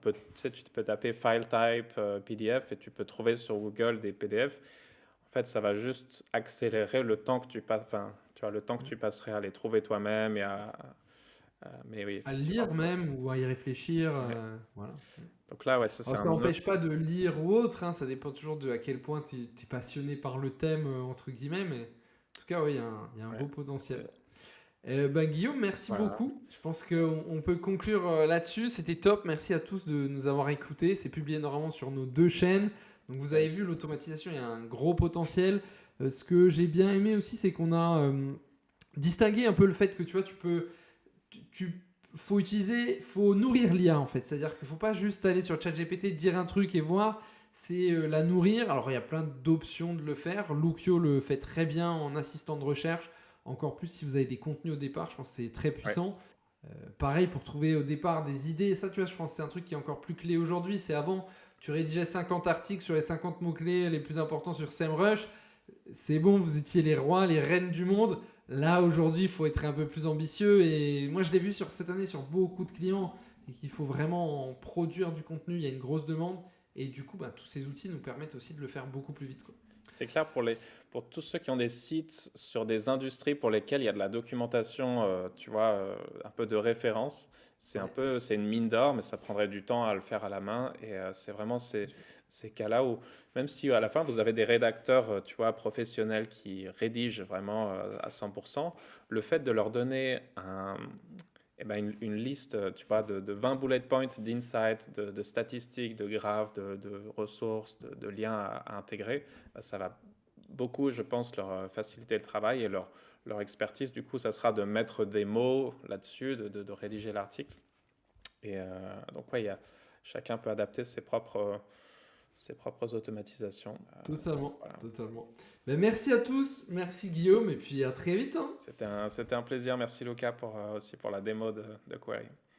[SPEAKER 2] Tu sais, tu peux taper file type PDF et tu peux trouver sur Google des PDF. En fait, ça va juste accélérer le temps que tu passes, enfin, tu vois, le temps que tu passerais à les trouver toi-même mais oui,
[SPEAKER 1] À
[SPEAKER 2] effectivement.
[SPEAKER 1] lire même ou à y réfléchir,
[SPEAKER 2] Ouais.
[SPEAKER 1] voilà.
[SPEAKER 2] Donc là, ouais, ça c'est
[SPEAKER 1] Alors ça
[SPEAKER 2] un autre.
[SPEAKER 1] n'empêche pas de lire ou autre, hein, ça dépend toujours de à quel point tu es passionné par le thème, entre guillemets, mais en tout cas, oui, il y a un beau
[SPEAKER 2] Ouais.
[SPEAKER 1] potentiel. Guillaume, merci
[SPEAKER 2] Voilà.
[SPEAKER 1] beaucoup. Je pense qu'on peut conclure là-dessus. C'était top. Merci à tous de nous avoir écoutés. C'est publié normalement sur nos deux chaînes. Donc vous avez vu, l'automatisation, il y a un gros potentiel. Ce que j'ai bien aimé aussi, c'est qu'on a distingué un peu le fait que tu vois, faut nourrir l'IA en fait. C'est-à-dire qu'il ne faut pas juste aller sur ChatGPT, dire un truc et voir. C'est la nourrir. Alors il y a plein d'options de le faire. Lookio le fait très bien en assistant de recherche. Encore plus si vous avez des contenus au départ, je pense que c'est très
[SPEAKER 2] Ouais.
[SPEAKER 1] puissant. Pareil pour trouver au départ des idées. Ça, tu vois, je pense que c'est un truc qui est encore plus clé aujourd'hui. C'est avant, tu rédigeais 50 articles sur les 50 mots-clés les plus importants sur SEMrush. C'est bon, vous étiez les rois, les reines du monde. Là, aujourd'hui, il faut être un peu plus ambitieux. Et moi, je l'ai vu cette année sur beaucoup de clients et qu'il faut vraiment produire du contenu. Il y a une grosse demande. Et du coup, tous ces outils nous permettent aussi de le faire beaucoup plus vite, quoi.
[SPEAKER 2] C'est clair pour tous ceux qui ont des sites sur des industries pour lesquelles il y a de la documentation, tu vois, un peu de référence.
[SPEAKER 1] Ouais.
[SPEAKER 2] C'est une mine d'or, mais ça prendrait du temps à le faire à la main. Et c'est vraiment ces cas-là où, même si à la fin vous avez des rédacteurs, tu vois, professionnels qui rédigent vraiment à 100%, le fait de leur donner une liste, tu vois, de 20 bullet points d'insights, de statistiques, de graphes, de ressources, de liens à intégrer, ça va beaucoup, je pense, leur faciliter le travail et leur expertise. Du coup, ça sera de mettre des mots là-dessus, de rédiger l'article. Et donc, ouais, chacun peut adapter ses propres automatisations.
[SPEAKER 1] Totalement,
[SPEAKER 2] Voilà.
[SPEAKER 1] totalement. Merci à tous, merci Guillaume, et puis à très vite, hein.
[SPEAKER 2] C'était un plaisir. Merci Luca aussi pour la démo de Query.